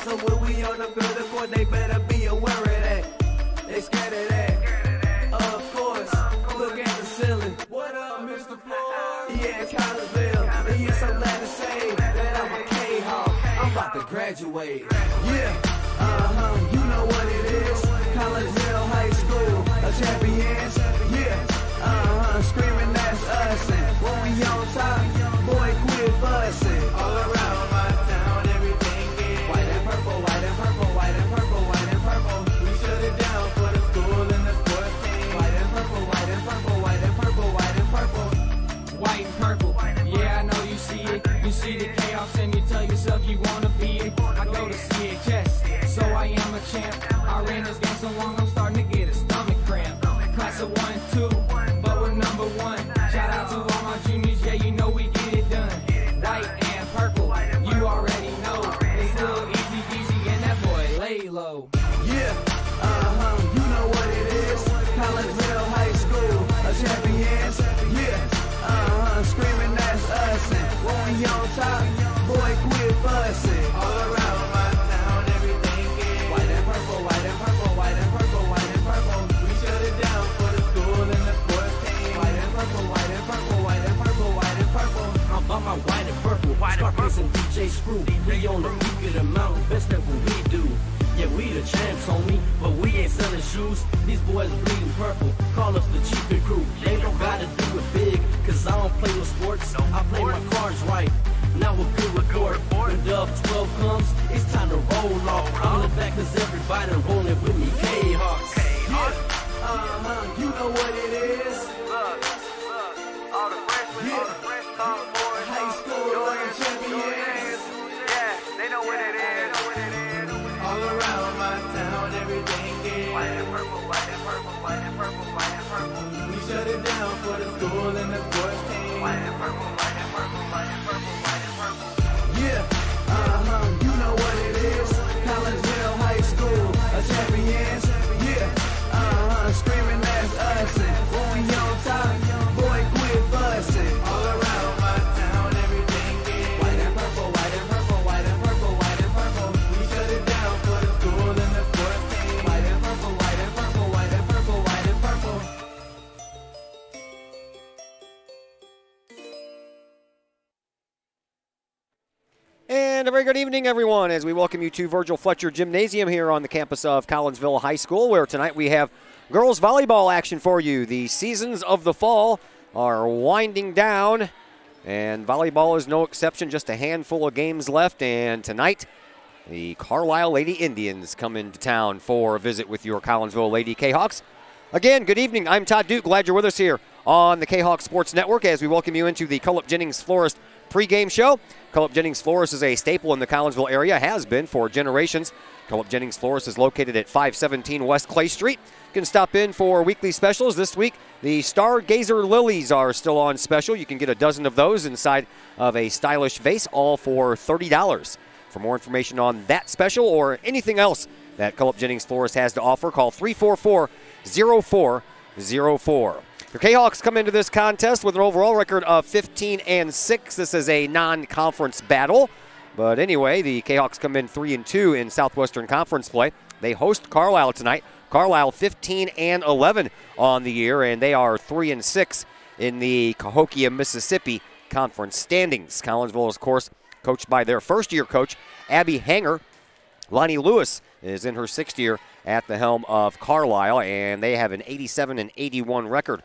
So when we on the field of court, they better be aware of that. They scared of that. Of course, look at the ceiling. What up, Mr. Floyd? Yeah, Collinsville. And yes, I'm glad to say that I'm a Kahok. I'm about to graduate. Yeah, you know what it is. Collinsville High School, a champions. Yeah, screaming that's us. And when we on top, boy, quit fussing. All around my town, everything is white and purple, white and purple, white and purple, white and purple. We shut it down for the school and the sports team. White and purple, white and purple, white and purple, white and purple. White and purple, yeah, I know you see it. You see the chaos and you tell yourself you wanna be it. I go to CHS, so I am a champ. I ran this game so long, I'm starting to get a stomach cramp. Class of 1, 2, but we're number 1. Shout out to all my juniors, yeah, you know we get it done. White and purple, you already know. It's little easy peasy and that boy lay low. Yeah, you know what it is. Collinsville High School, a champions. Yeah, screaming that's us. And when we on top, boy, quit fussing. All around my town, everything is white and purple, white and purple, white and purple, white and purple. We shut it down for the school and the sports team. White and purple, white and purple, white and purple, white and purple. I'm about my white and purple. Scarface and DJ Screw. We on the peak of the mountain, best at what we do. Yeah, we the champs, homie, but we ain't selling shoes. These boys bleeding purple, call us the chiefin' crew. They don't gotta do it big, cause I don't play with sports. I play my cards right. Now a good report. When Dub 12 comes, it's time to roll off. I'm in the back cause everybody rolling with me. K-Hawks. Yeah, you know what it is. All the freshmen, boys, High school champions. yeah, they know what it is. All around my town, everything is White and purple, white and purple, white and purple, white and purple. we shut it down for the school and the sports team. White and purple, white and purple, white and purple, white and purple. Yeah, you know what it is. Collinsville High School, a champions. Yeah, screaming that's us. And when we on top, boy, quit fussing. All around my town, everything is white and purple, white and purple, white and purple, white and purple. We shut it down for the school and the sports team. White and purple, white and purple, white and purple, white and purple. And a very good evening, everyone, as we welcome you to Virgil Fletcher Gymnasium here on the campus of Collinsville High School, where tonight we have girls volleyball action for you. The seasons of the fall are winding down, and volleyball is no exception, just a handful of games left. And tonight, the Carlyle Lady Indians come into town for a visit with your Collinsville Lady Kahawks. Again, good evening. I'm Todd Duke. Glad you're with us here on the Kahawk Sports Network as we welcome you into the Cullip Jennings Florist pregame show. Cullip Jennings Florist is a staple in the Collinsville area, has been for generations. Cullip Jennings Florist is located at 517 West Clay Street. You can stop in for weekly specials. This week, the Stargazer Lilies are still on special. You can get a dozen of those inside of a stylish vase, all for $30. For more information on that special or anything else that Cullip Jennings Florist has to offer, call 344-0404. The Kahawks come into this contest with an overall record of 15-6. This is a non-conference battle. But anyway, the Kahawks come in 3-2 in Southwestern Conference play. They host Carlyle tonight. Carlyle 15-11 on the year, and they are 3-6 in the Cahokia, Mississippi Conference standings. Collinsville, of course, coached by their first-year coach, Abby Hanger. Lonnie Lewis is in her sixth year at the helm of Carlyle, and they have an 87-81 record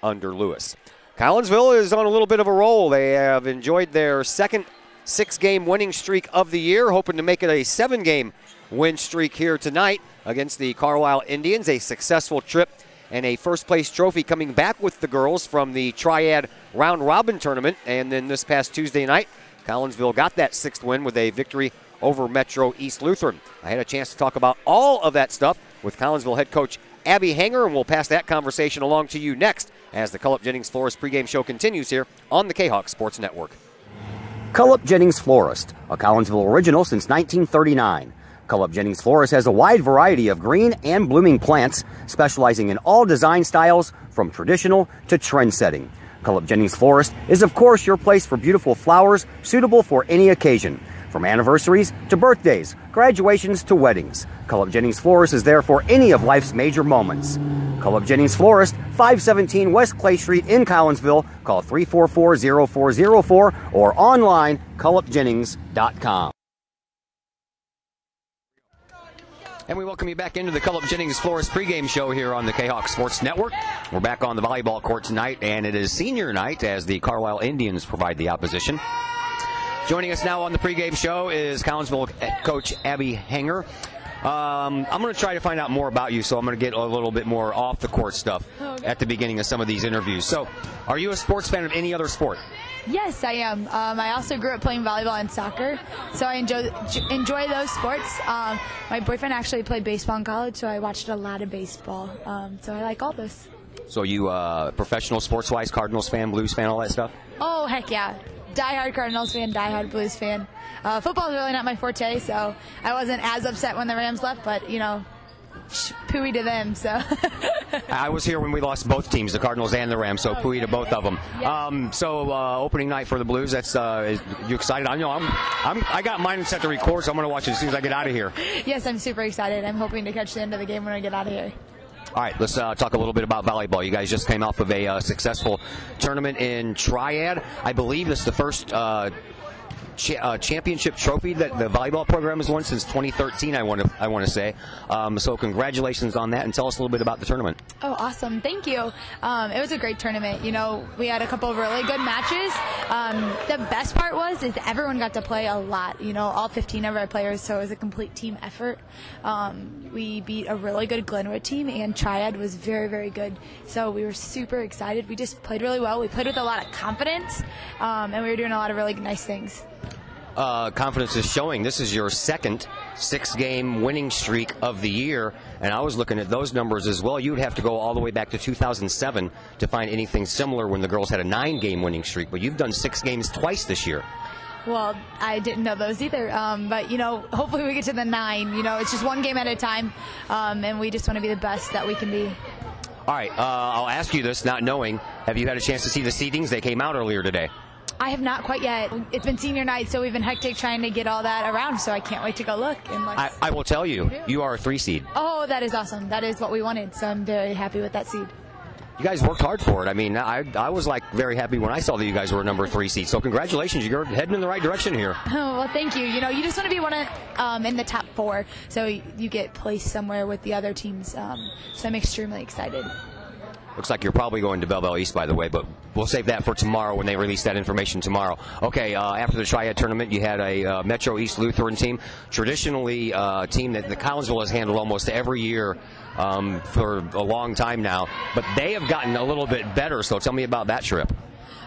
under Lewis. Collinsville is on a little bit of a roll. They have enjoyed their second 6-game winning streak of the year, hoping to make it a 7-game win streak here tonight against the Carlyle Indians. A successful trip and a first-place trophy coming back with the girls from the Triad round-robin tournament. And then this past Tuesday night, Collinsville got that 6th win with a victory over Metro East Lutheran. I had a chance to talk about all of that stuff with Collinsville head coach Abby Hanger, and we'll pass that conversation along to you next as the Cullip Jennings Florist pregame show continues here on the Kahawk Sports Network. Cullip Jennings Florist, a Collinsville original since 1939. Cullip Jennings Florist has a wide variety of green and blooming plants, specializing in all design styles from traditional to trend-setting. Cullip Jennings Florist is, of course, your place for beautiful flowers suitable for any occasion. From anniversaries to birthdays, graduations to weddings, Cullip Jennings Florist is there for any of life's major moments. Cullip Jennings Florist, 517 West Clay Street in Collinsville. Call 344-0404 or online, cullipjennings.com. And we welcome you back into the Cullip Jennings Florist pregame show here on the Kahok Sports Network. We're back on the volleyball court tonight, and it is senior night as the Carlyle Indians provide the opposition. Joining us now on the pregame show is Collinsville coach Abby Hanger. I'm going to try to find out more about you, so I'm going to get a little bit more off the court stuff at the beginning of some of these interviews. So, are you a sports fan of any other sport? Yes, I am. I also grew up playing volleyball and soccer, so I enjoy those sports. My boyfriend actually played baseball in college, so I watched a lot of baseball. So I like all those. So you professional sports-wise, Cardinals fan, Blues fan, all that stuff? Oh, heck yeah. Diehard Cardinals fan, diehard Blues fan. Football is really not my forte, so I wasn't as upset when the Rams left, but, you know, pooey to them, so. I was here when we lost both teams, the Cardinals and the Rams, so pooey to both of them. Yeah. So opening night for the Blues, that's you excited? I know I got mine set to record, so I'm going to watch it as soon as I get out of here. Yes, I'm super excited. I'm hoping to catch the end of the game when I get out of here. All right, let's talk a little bit about volleyball. You guys just came off of a successful tournament in Triad. I believe this is the first championship trophy that the volleyball program has won since 2013. I want to say. So congratulations on that, and tell us a little bit about the tournament. Oh, awesome! Thank you. It was a great tournament. You know, we had a couple of really good matches. The best part was everyone got to play a lot. You know, all 15 of our players, so it was a complete team effort. We beat a really good Glenwood team, and Triad was very, very good. So we were super excited. We just played really well. We played with a lot of confidence, and we were doing a lot of really nice things. Confidence is showing. This is your second 6-game winning streak of the year, and I was looking at those numbers as well. You'd have to go all the way back to 2007 to find anything similar when the girls had a 9-game winning streak, but you've done 6 games twice this year. Well, I didn't know those either, but, you know, hopefully we get to the 9. You know, it's just one game at a time, and we just want to be the best that we can be. All right, I'll ask you this, not knowing. Have you had a chance to see the seedings? They came out earlier today. I have not quite yet. It's been senior night, so we've been hectic trying to get all that around, so I can't wait to go look. And I will tell you, you are a 3 seed. Oh, that is awesome. That is what we wanted, so I'm very happy with that seed. You guys worked hard for it. I mean, I was like very happy when I saw that you guys were a number 3 seed. So congratulations, you're heading in the right direction here. Oh, well, thank you. You know, you just want to be one of in the top 4, so you get placed somewhere with the other teams. So I'm extremely excited. Looks like you're probably going to Belleville East, by the way, but we'll save that for tomorrow when they release that information tomorrow. Okay, after the Triad tournament, you had a Metro East Lutheran team, traditionally a team that the Collinsville has handled almost every year for a long time now, but they have gotten a little bit better, so tell me about that trip.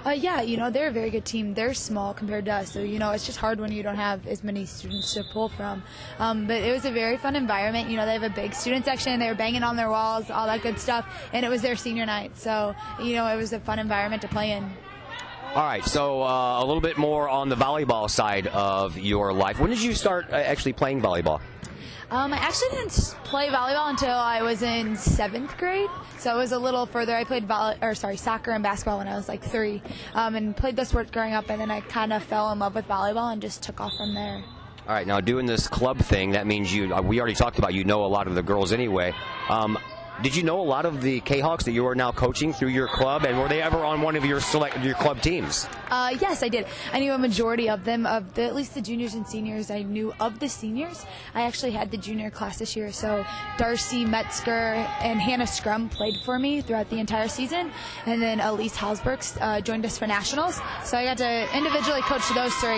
Yeah, you know, they're a very good team. They're small compared to us, so, you know, it's just hard when you don't have as many students to pull from. But it was a very fun environment. You know, they have a big student section. They were banging on their walls, all that good stuff, and it was their senior night. So, you know, it was a fun environment to play in. All right, so a little bit more on the volleyball side of your life. When did you start actually playing volleyball? I actually didn't play volleyball until I was in 7th grade, so it was a little further. I played soccer and basketball when I was like 3, and played those sports growing up, and then I kind of fell in love with volleyball and just took off from there. All right, now doing this club thing, that means we already talked about you know a lot of the girls anyway. Did you know a lot of the Kahoks that you are now coaching through your club, and were they ever on one of your club teams? Yes, I did. I knew a majority of them, at least the juniors and seniors. I knew of the seniors. I actually had the junior class this year, so Darcy Metzger and Hannah Scrum played for me throughout the entire season, and then Elise Halsbergs joined us for nationals, so I got to individually coach those 3.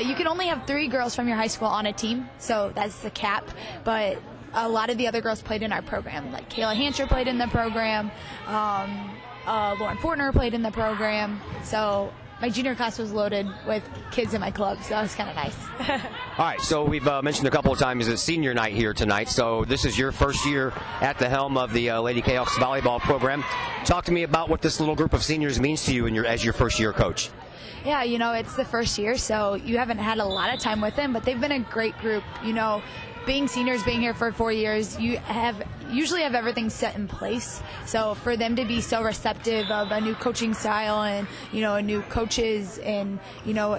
You can only have 3 girls from your high school on a team, so that's the cap, but a lot of the other girls played in our program. Like Kayla Hancher played in the program. Lauren Fortner played in the program. So my junior class was loaded with kids in my club, so that was kind of nice. All right, so we've mentioned a couple of times it's senior night here tonight. So this is your first year at the helm of the Lady Kahoks volleyball program. Talk to me about what this little group of seniors means to you as your first year coach. Yeah, you know, it's the first year, so you haven't had a lot of time with them, but they've been a great group. You know, being seniors, being here for 4 years, you usually have everything set in place. So for them to be so receptive of a new coaching style and, you know, new coaches and, you know,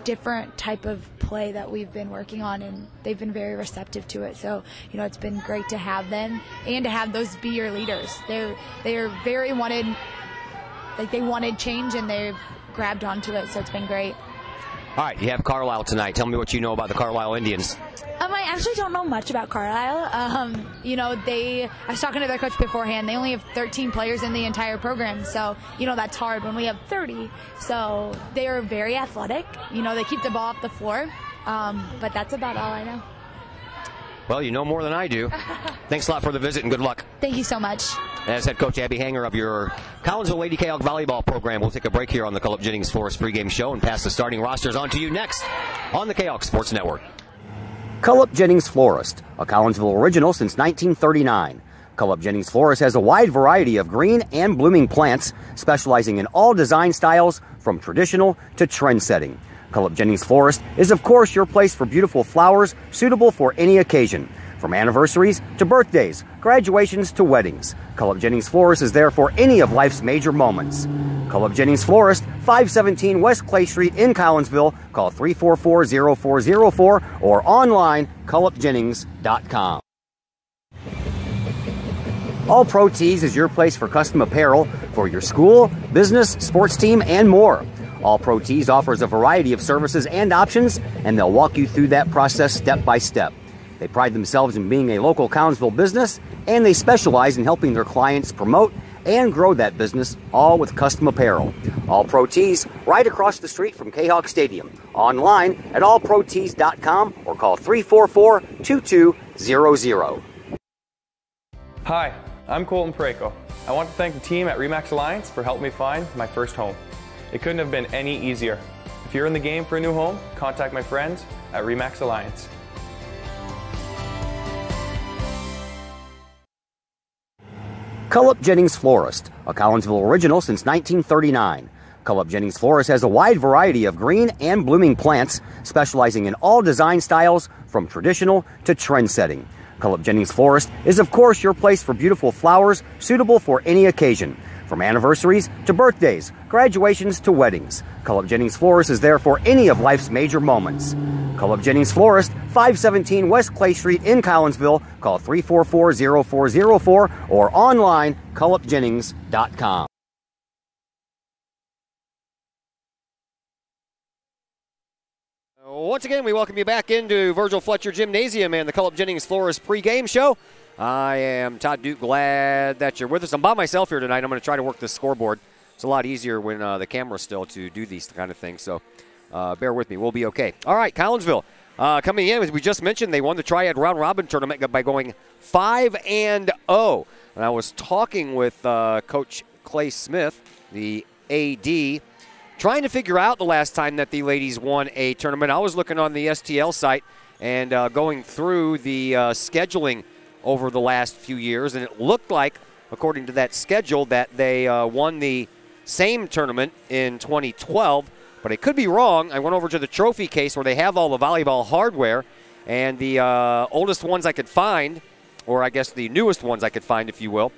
different type of play that we've been working on, and they've been very receptive to it. So, you know, it's been great to have them and to have those be your leaders. They're very wanted, like they wanted change, and they've grabbed onto it, so it's been great. All right, you have Carlyle tonight. Tell me what you know about the Carlyle Indians. I actually don't know much about Carlyle. You know, I was talking to their coach beforehand. They only have 13 players in the entire program, so, you know, that's hard when we have 30. So they are very athletic. You know, they keep the ball off the floor, but that's about all I know. Well, you know more than I do. Thanks a lot for the visit, and good luck. Thank you so much. As head coach Abby Hanger of your Collinsville Lady Kahok volleyball program, we'll take a break here on the Cullip Jennings Flores pregame show and pass the starting rosters on to you next on the Kahok Sports Network. Cullip Jennings Florist, a Collinsville original since 1939. Cullip Jennings Florist has a wide variety of green and blooming plants, specializing in all design styles from traditional to trend-setting. Cullip Jennings Florist is, of course, your place for beautiful flowers suitable for any occasion. From anniversaries to birthdays, graduations to weddings, Cullip Jennings Florist is there for any of life's major moments. Cullip Jennings Florist, 517 West Clay Street in Collinsville. Call 344-0404 or online, cullipjennings.com. All Pro Tees is your place for custom apparel for your school, business, sports team, and more. All Pro Tees offers a variety of services and options, and they'll walk you through that process step by step. They pride themselves in being a local Collinsville business, and they specialize in helping their clients promote and grow that business, all with custom apparel. All Pro Tees, right across the street from Kahok Stadium. Online at allprotees.com or call 344-2200. Hi, I'm Colton Pareko. I want to thank the team at RE/MAX Alliance for helping me find my first home. It couldn't have been any easier. If you're in the game for a new home, contact my friends at RE/MAX Alliance. Cullip Jennings Florist, a Collinsville original since 1939. Cullip Jennings Florist has a wide variety of green and blooming plants, specializing in all design styles from traditional to trend-setting. Cullip Jennings Florist is, of course, your place for beautiful flowers suitable for any occasion. From anniversaries to birthdays, graduations to weddings, Cullip Jennings Florist is there for any of life's major moments. Cullip Jennings Florist, 517 West Clay Street in Collinsville. Call 344-0404 or online, cullipjennings.com. Once again, we welcome you back into Virgil Fletcher Gymnasium and the Cullip Jennings Florist pregame show. I am Todd Duke, glad that you're with us. I'm by myself here tonight. I'm going to try to work this scoreboard. It's a lot easier when the camera's still to do these kind of things, so bear with me. We'll be okay. All right, Collinsville coming in, as we just mentioned, they won the Triad Round Robin tournament by going 5-0. And I was talking with Coach Clay Smith, the AD, trying to figure out the last time that the ladies won a tournament. I was looking on the STL site and going through the scheduling over the last few years, and it looked like, according to that schedule, that they won the same tournament in 2012, but I could be wrong. I went over to the trophy case where they have all the volleyball hardware, and the oldest ones I could find, or I guess the newest ones I could find, if you will,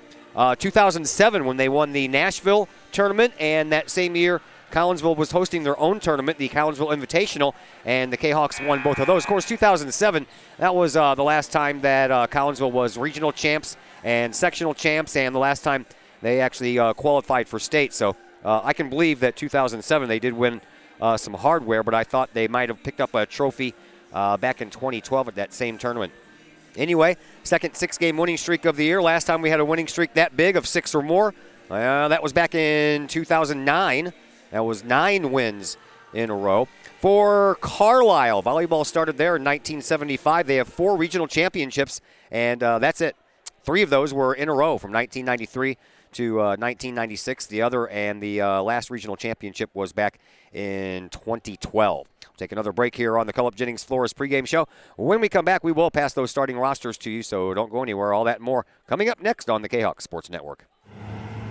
2007 when they won the Nashville tournament, and that same year Collinsville was hosting their own tournament, the Collinsville Invitational, and the Kahoks won both of those. Of course, 2007, that was the last time that Collinsville was regional champs and sectional champs, and the last time they actually qualified for state. So I can believe that 2007 they did win some hardware, but I thought they might have picked up a trophy back in 2012 at that same tournament. Anyway, second 6-game winning streak of the year. Last time we had a winning streak that big of 6 or more, that was back in 2009. That was 9 wins in a row. For Carlyle, volleyball started there in 1975. They have 4 regional championships, and that's it. 3 of those were in a row from 1993 to 1996. The other and the last regional championship was back in 2012. We'll take another break here on the Cullip Jennings Flores pregame show. When we come back, we will pass those starting rosters to you, so don't go anywhere. All that and more coming up next on the Kahok Sports Network.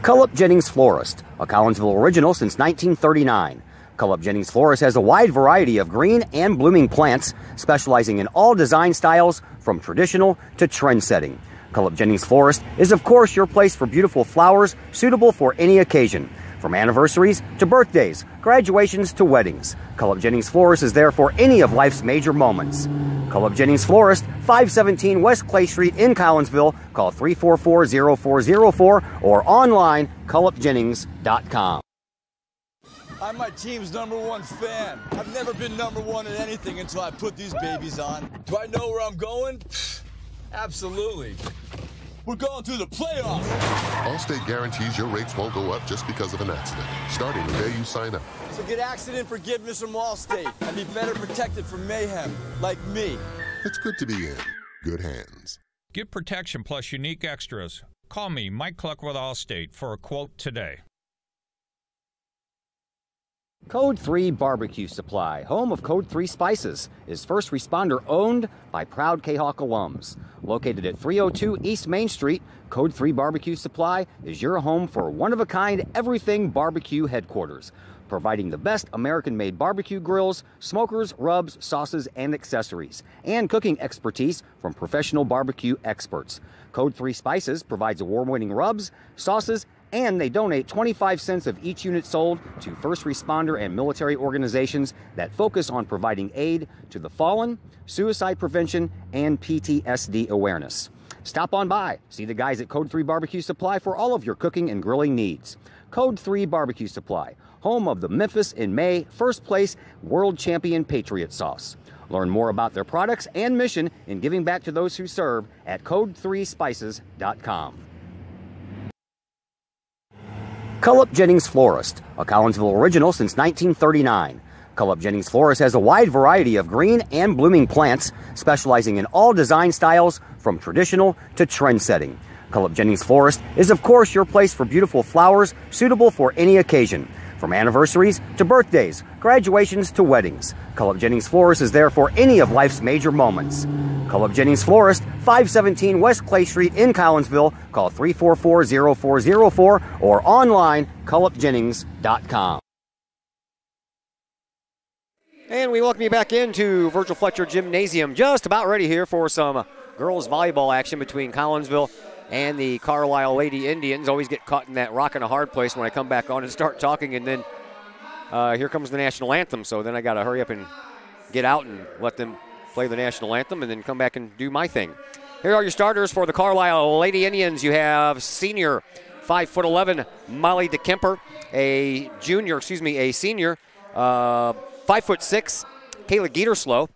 Cullip Jennings Florist, a Collinsville original since 1939. Cullip Jennings Florist has a wide variety of green and blooming plants, specializing in all design styles from traditional to trend-setting. Cullip Jennings Florist is, of course, your place for beautiful flowers suitable for any occasion. From From anniversaries to birthdays, graduations to weddings, Cullip Jennings Florist is there for any of life's major moments. Cullip Jennings Florist, 517 West Clay Street in Collinsville. Call 344-0404 or online, cullipjennings.com. I'm my team's #1 fan. I've never been #1 at anything until I put these babies on. Do I know where I'm going? Absolutely. We're going to the playoffs. Allstate guarantees your rates won't go up just because of an accident, starting the day you sign up. So get accident forgiveness from Allstate and be better protected from mayhem, like me. It's good to be in good hands. Get protection plus unique extras. Call me, Mike Cluck with Allstate, for a quote today. Code 3 Barbecue Supply, home of Code 3 Spices, is first responder owned by proud Kahok alums. Located at 302 East Main Street, Code 3 Barbecue Supply is your home for one-of-a-kind everything barbecue headquarters, providing the best American-made barbecue grills, smokers, rubs, sauces, and accessories, and cooking expertise from professional barbecue experts. Code 3 Spices provides award-winning rubs, sauces, and they donate 25 cents of each unit sold to first responder and military organizations that focus on providing aid to the fallen, suicide prevention, and PTSD awareness. Stop on by. See the guys at Code 3 Barbecue Supply for all of your cooking and grilling needs. Code 3 Barbecue Supply, home of the Memphis in May first place world champion Patriot sauce. Learn more about their products and mission in giving back to those who serve at code3spices.com. Cullip Jennings Florist, a Collinsville original since 1939. Cullip Jennings Florist has a wide variety of green and blooming plants, specializing in all design styles from traditional to trend-setting. Cullip Jennings Florist is, of course, your place for beautiful flowers suitable for any occasion. From anniversaries to birthdays, graduations to weddings, Cullip Jennings Florist is there for any of life's major moments. Cullip Jennings Florist, 517 West Clay Street in Collinsville. Call 344-0404 or online, cullipjennings.com. And we welcome you back into Virgil Fletcher Gymnasium. Just about ready here for some girls volleyball action between Collinsville and the Carlyle Lady Indians. Always get caught in that rock and a hard place when I come back on and start talking, and then here comes the national anthem. So then I got to hurry up and get out and let them play the national anthem and then come back and do my thing. Here are your starters for the Carlyle Lady Indians. You have senior 5'11" Molly DeKemper, a senior 5'6" Kayla Geterslow.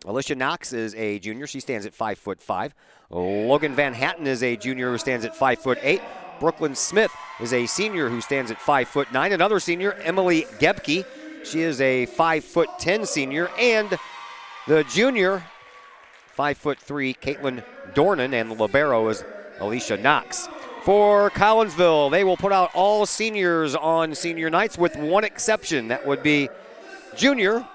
Alicia Knox is a junior. She stands at 5'5". Logan Van Hatten is a junior who stands at 5'8". Brooklyn Smith is a senior who stands at 5'9". Another senior, Emily Gebke. She is a 5'10" senior. And the junior, 5'3", Caitlin Dornan, and the libero is Alicia Knox. For Collinsville, they will put out all seniors on senior nights with one exception. That would be junior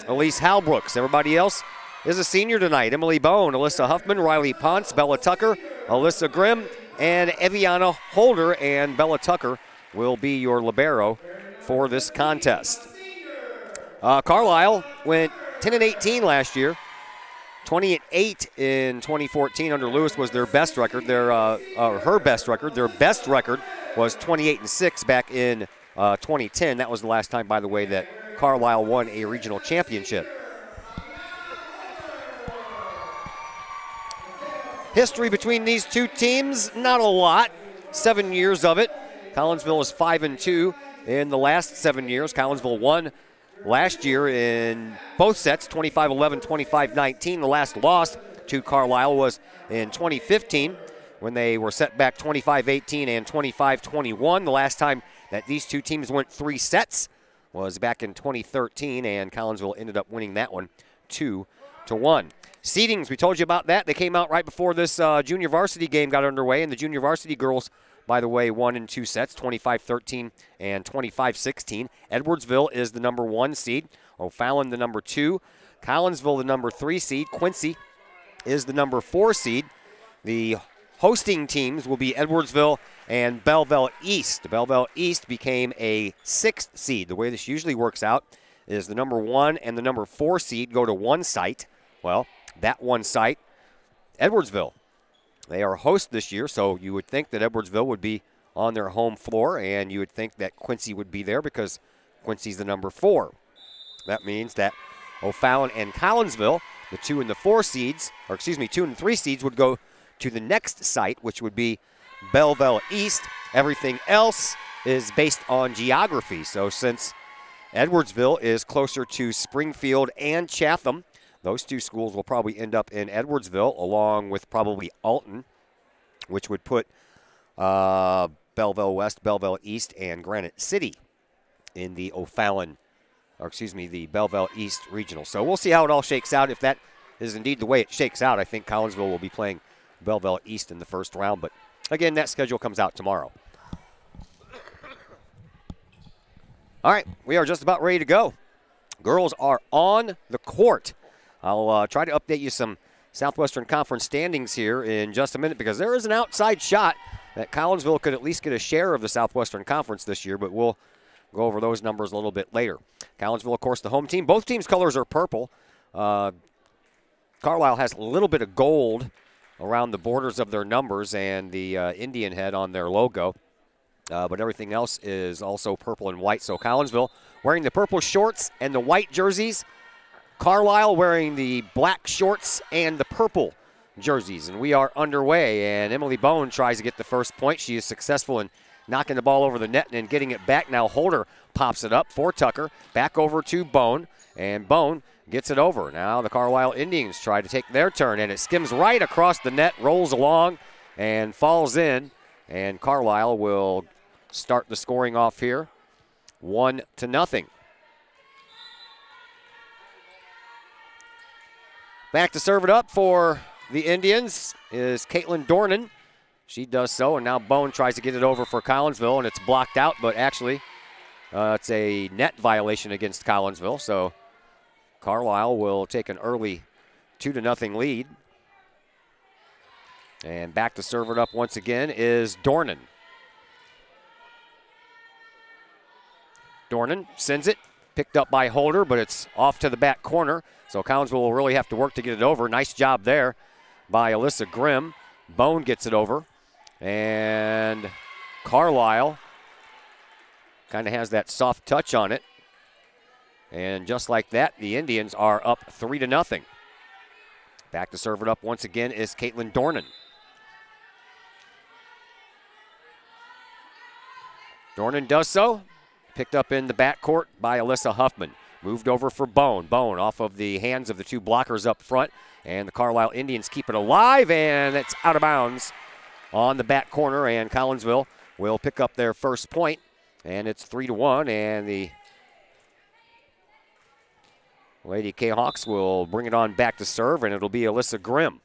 Elise Halbrooks. Everybody else is a senior tonight. Emily Bone, Alyssa Huffman, Riley Ponce, Bella Tucker, Alyssa Grimm, and Eviana Holder. And Bella Tucker will be your libero for this contest. Carlyle went 10-18 last year. 20-8 in 2014 under Lewis was their best record. Her best record. Their best record was 28-6 back in 2010. That was the last time, by the way, that Carlyle won a regional championship. History between these two teams, not a lot. 7 years of it. Collinsville is 5-2 in the last 7 years. Collinsville won last year in both sets, 25-11, 25-19. The last loss to Carlyle was in 2015 when they were set back 25-18 and 25-21. The last time that these two teams went 3 sets was back in 2013, and Collinsville ended up winning that one 2-1. Seedings, we told you about that. They came out right before this junior varsity game got underway, and the junior varsity girls, by the way, won in 2 sets, 25-13 and 25-16. Edwardsville is the number 1 seed. O'Fallon the number 2. Collinsville the number 3 seed. Quincy is the number 4 seed. The hosting teams will be Edwardsville and Belleville East. Belleville East became a 6th seed. The way this usually works out is the number 1 and the number 4 seed go to one site. Well, that one site, Edwardsville. They are host this year, so you would think that Edwardsville would be on their home floor, and you would think that Quincy would be there because Quincy's the number 4. That means that O'Fallon and Collinsville, the 2 and the 4 seeds, or excuse me, 2 and 3 seeds would go to the next site, which would be Belleville East. Everything else is based on geography. So since Edwardsville is closer to Springfield and Chatham, those 2 schools will probably end up in Edwardsville, along with probably Alton, which would put Belleville West, Belleville East, and Granite City in the the Belleville East Regional. So we'll see how it all shakes out. If that is indeed the way it shakes out, I think Collinsville will be playing Belleville East in the first round. But again, that schedule comes out tomorrow. All right, we are just about ready to go. Girls are on the court. I'll try to update you some Southwestern Conference standings here in just a minute because there is an outside shot that Collinsville could at least get a share of the Southwestern Conference this year, but we'll go over those numbers a little bit later. Collinsville, of course, the home team. Both teams' colors are purple. Carlyle has a little bit of gold around the borders of their numbers and the Indian head on their logo. But everything else is also purple and white. So Collinsville wearing the purple shorts and the white jerseys. Carlyle wearing the black shorts and the purple jerseys. And we are underway. And Emily Bone tries to get the first point. She is successful in knocking the ball over the net and then getting it back. Now Holder pops it up for Tucker. Back over to Bone. And Bone gets it over. Now the Carlyle Indians try to take their turn. And it skims right across the net, rolls along, and falls in. And Carlyle will start the scoring off here, 1-0. Back to serve it up for the Indians is Caitlin Dornan. She does so, and now Bone tries to get it over for Collinsville, and it's blocked out, but actually it's a net violation against Collinsville, so Carlyle will take an early 2-0 lead. And back to serve it up once again is Dornan. Dornan sends it, picked up by Holder, but it's off to the back corner. So Collinsville will really have to work to get it over. Nice job there by Alyssa Grimm. Bone gets it over. And Carlyle kind of has that soft touch on it. And just like that, the Indians are up 3-0. Back to serve it up once again is Caitlin Dornan. Dornan does so. Picked up in the backcourt by Alyssa Huffman. Moved over for Bone. Bone off of the hands of the 2 blockers up front. And the Carlyle Indians keep it alive, and it's out of bounds on the back corner. And Collinsville will pick up their first point. And it's 3-1, and the Lady Kahawks will bring it on back to serve, and it'll be Alyssa Grimm.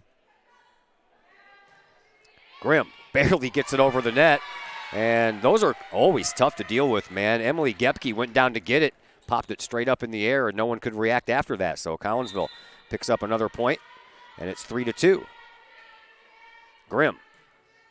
Grimm barely gets it over the net. And those are always tough to deal with, man. Emily Gepke went down to get it, popped it straight up in the air, and no one could react after that. So Collinsville picks up another point, and it's 3-2. Grimm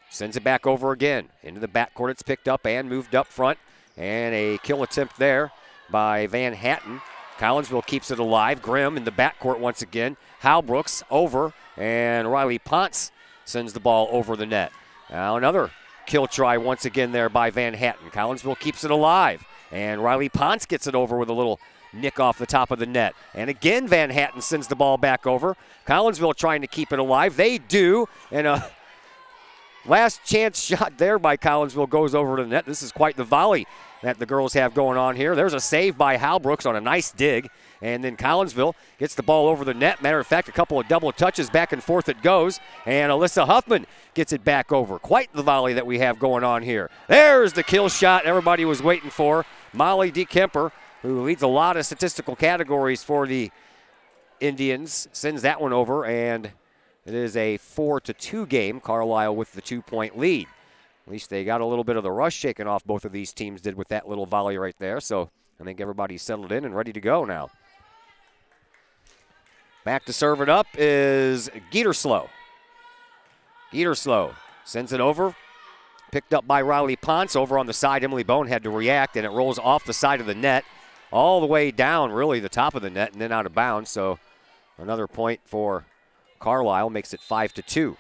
sends it back over again. Into the backcourt, it's picked up and moved up front. And a kill attempt there by Van Hatten. Collinsville keeps it alive. Grimm in the backcourt once again. Halbrooks over, and Riley Ponce sends the ball over the net. Now another kill try once again there by Van Hatten. Collinsville keeps it alive. And Riley Ponce gets it over with a little nick off the top of the net. And again, Van Hatten sends the ball back over. Collinsville trying to keep it alive. They do. And a last chance shot there by Collinsville goes over to the net. This is quite the volley that the girls have going on here. There's a save by Halbrooks on a nice dig. And then Collinsville gets the ball over the net. Matter of fact, a couple of double touches, back and forth it goes. And Alyssa Huffman gets it back over. Quite the volley that we have going on here. There's the kill shot everybody was waiting for. Molly DeKemper, who leads a lot of statistical categories for the Indians, sends that one over. And it is a 4-2 game. Carlyle with the 2-point lead. At least they got a little bit of the rust shaken off, both of these teams did with that little volley right there. So I think everybody's settled in and ready to go now. Back to serve it up is Geeterslow. Geeterslow sends it over. Picked up by Riley Ponce over on the side. Emily Bone had to react, and it rolls off the side of the net all the way down, really, the top of the net, and then out of bounds. So another point for Carlyle makes it 5-2.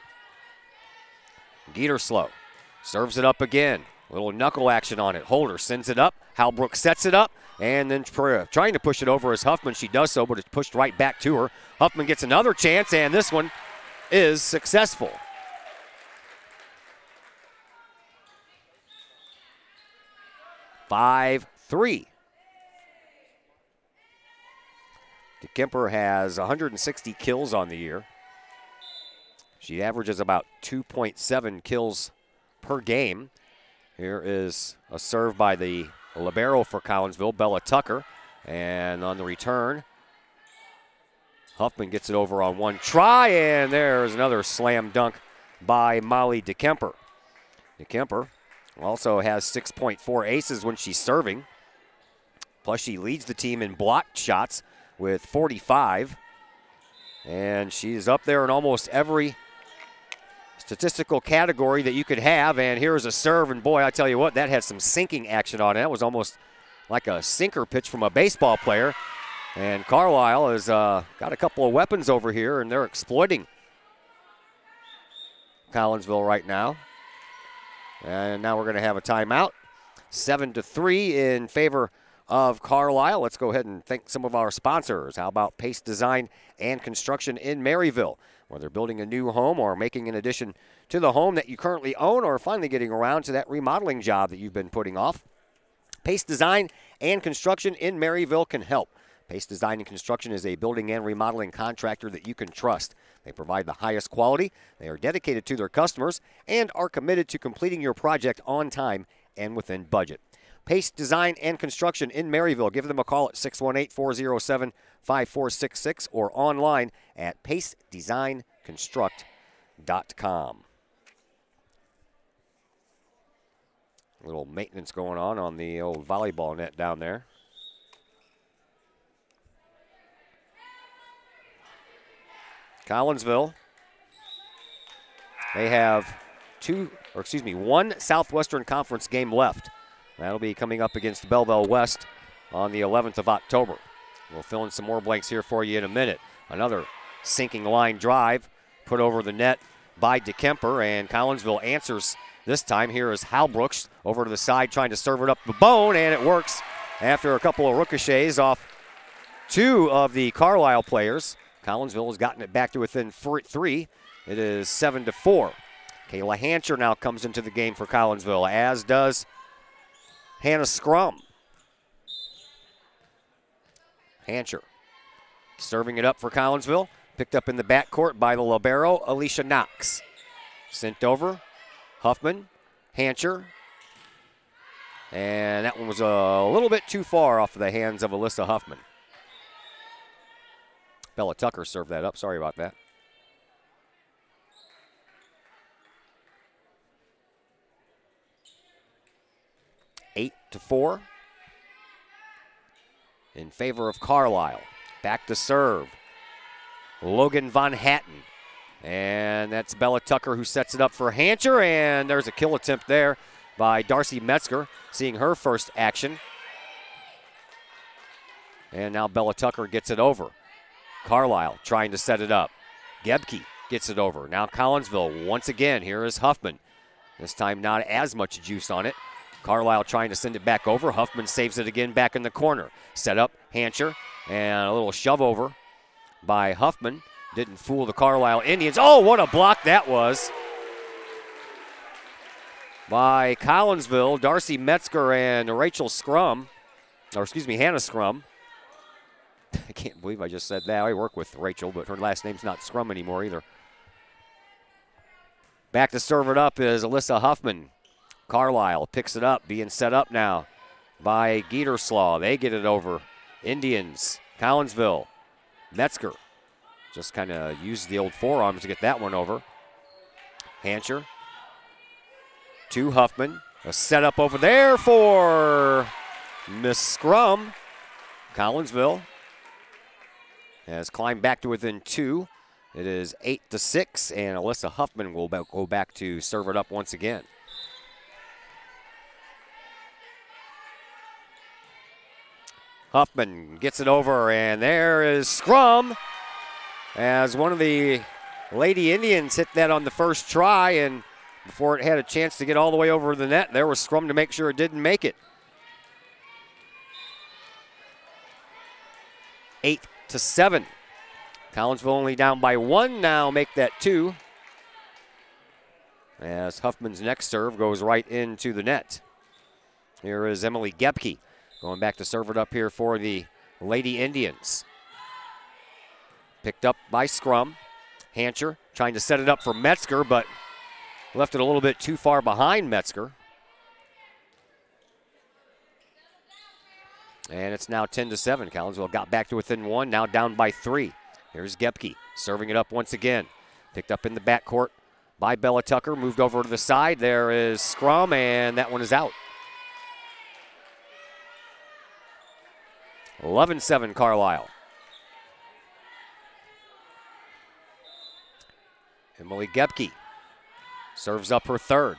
Geeterslow serves it up again. A little knuckle action on it. Holder sends it up. Halbrook sets it up. And then trying to push it over as Huffman. She does so, but it's pushed right back to her. Huffman gets another chance, and this one is successful. Five, 3. DeKemper has 160 kills on the year. She averages about 2.7 kills per game. Here is a serve by the libero for Collinsville, Bella Tucker. And on the return, Huffman gets it over on one try, and there's another slam dunk by Molly DeKemper. DeKemper also has 6.4 aces when she's serving. Plus, she leads the team in blocked shots with 45. And she's up there in almost every statistical category that you could have. And here's a serve, and boy, I tell you what, that had some sinking action on it. That was almost like a sinker pitch from a baseball player. And Carlyle has got a couple of weapons over here, and they're exploiting Collinsville right now. And now we're going to have a timeout. 7-3 in favor of Carlyle. Let's go ahead and thank some of our sponsors. How about Pace Design and Construction in Maryville? Whether building a new home or making an addition to the home that you currently own, or finally getting around to that remodeling job that you've been putting off, Pace Design and Construction in Maryville can help. Pace Design and Construction is a building and remodeling contractor that you can trust. They provide the highest quality, they are dedicated to their customers, and are committed to completing your project on time and within budget. Pace Design and Construction in Maryville. Give them a call at 618-407-5466 or online at pacedesignconstruct.com. A little maintenance going on the old volleyball net down there. Collinsville, they have one Southwestern Conference game left. That'll be coming up against Belleville West on the 11th of October. We'll fill in some more blanks here for you in a minute. Another sinking line drive put over the net by DeKemper, and Collinsville answers this time. Here is Halbrooks over to the side trying to serve it up the bone, and it works after a couple of ricochets off two of the Carlyle players. Collinsville has gotten it back to within 3. It is 7-4. Kayla Hancher now comes into the game for Collinsville, as does Hannah Scrum. Hancher serving it up for Collinsville. Picked up in the backcourt by the libero, Alicia Knox. Sent over, Huffman, Hancher. And that one was a little bit too far off of the hands of Alyssa Huffman. Bella Tucker served that up. Sorry about that. 8-4 in favor of Carlyle. Back to serve. Logan Von Hatten. And that's Bella Tucker who sets it up for Hancher. And there's a kill attempt there by Darcy Metzger, seeing her first action. And now Bella Tucker gets it over. Carlyle trying to set it up. Gebke gets it over. Now Collinsville once again. Here is Huffman. This time not as much juice on it. Carlyle trying to send it back over. Huffman saves it again back in the corner. Set up Hancher. And a little shove over by Huffman. Didn't fool the Carlyle Indians. Oh, what a block that was by Collinsville. Darcy Metzger and Rachel Scrum. Or excuse me, Hannah Scrum. I can't believe I just said that. I work with Rachel, but her last name's not Scrum anymore either. Back to serve it up is Alyssa Huffman. Carlyle picks it up, being set up now by Geeterslaw. They get it over. Indians, Collinsville, Metzger. Just kind of used the old forearms to get that one over. Hancher to Huffman. A setup over there for Miss Scrum. Collinsville has climbed back to within 2. It is 8-6, and Alyssa Huffman will go back to serve it up once again. Huffman gets it over, and there is Scrum, as one of the Lady Indians hit that on the first try, and before it had a chance to get all the way over the net. There was scrum to make sure it didn't make it. 8-7. Collinsville only down by 1 now, make that 2. As Huffman's next serve goes right into the net. Here is Emily Gepke going back to serve it up here for the Lady Indians. Picked up by scrum. Hancher trying to set it up for Metzger, but left it a little bit too far behind Metzger. And it's now 10-7. Collinsville got back to within 1, now down by 3. Here's Gepke serving it up once again. Picked up in the backcourt by Bella Tucker. Moved over to the side. There is scrum, and that one is out. 11-7 Carlyle. Emily Gepke serves up her third.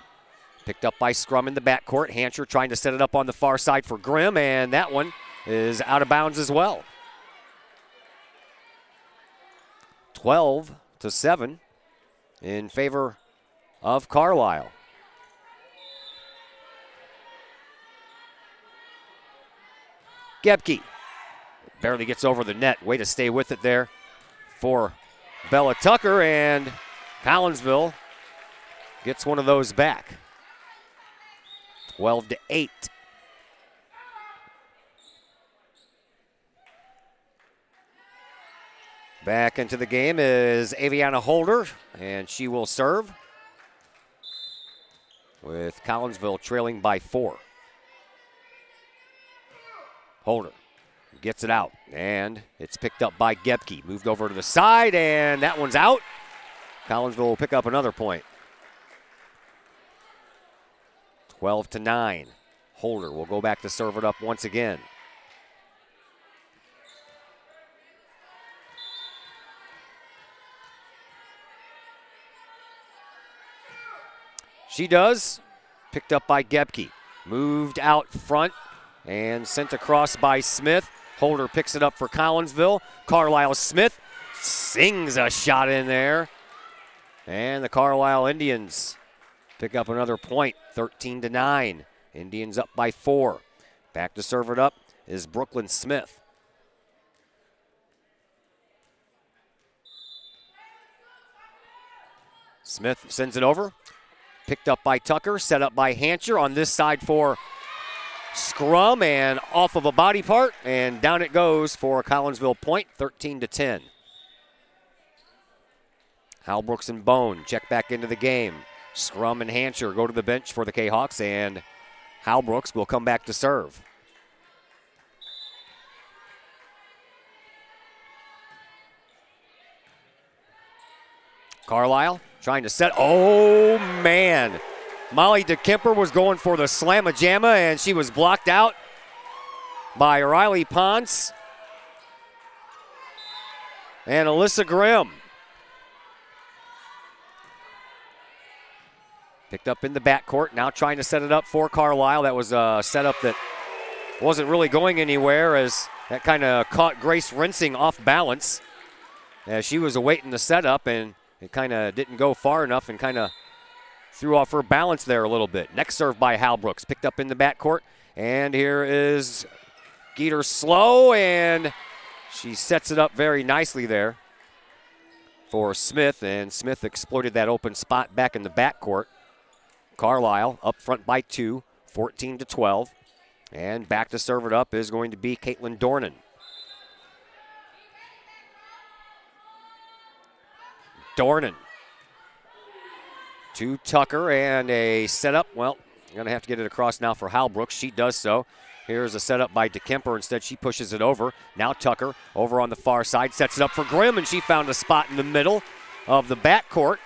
Picked up by scrum in the backcourt. Hancher trying to set it up on the far side for Grimm, and that one is out of bounds as well. 12-7 in favor of Carlyle. Gepke barely gets over the net. Way to stay with it there for Bella Tucker, and Collinsville gets one of those back. 12-8. Back into the game is Aviana Holder, and she will serve with Collinsville trailing by 4. Holder gets it out, and it's picked up by Gepke. Moved over to the side, and that one's out. Collinsville will pick up another point. 12-9. Holder will go back to serve it up once again. She does. Picked up by Gepke. Moved out front and sent across by Smith. Holder picks it up for Collinsville. Carlyle Smith sings a shot in there. And the Carlyle Indians pick up another point, 13-9. Indians up by 4. Back to serve it up is Brooklyn Smith. Smith sends it over. Picked up by Tucker, set up by Hancher on this side for scrum, and off of a body part, and down it goes for a Collinsville point, 13-10. Hal Brooks and Bone check back into the game. Scrum and Hancher go to the bench for the Kahawks, and Hal Brooks will come back to serve. Carlyle trying to set. Oh, man. Molly DeKemper was going for the slamma-jamma, and she was blocked out by Riley Ponce and Alyssa Grimm. Picked up in the backcourt, now trying to set it up for Carlyle. That was a setup that wasn't really going anywhere, as that kind of caught Grace Rinsing off balance as she was awaiting the setup, and it kind of didn't go far enough and kind of threw off her balance there a little bit. Next serve by Hal Brooks, picked up in the backcourt, and here is Geeter Slow, and she sets it up very nicely there for Smith, and Smith exploited that open spot back in the backcourt. Carlyle up front by 2, 14-12, and back to serve it up is going to be Caitlin Dornan. Dornan to Tucker, and a setup. Well, you're going to have to get it across now for Hal Brooks. She does so. Here's a setup by DeKemper. Instead, she pushes it over. Now Tucker over on the far side sets it up for Grimm, and she found a spot in the middle of the backcourt.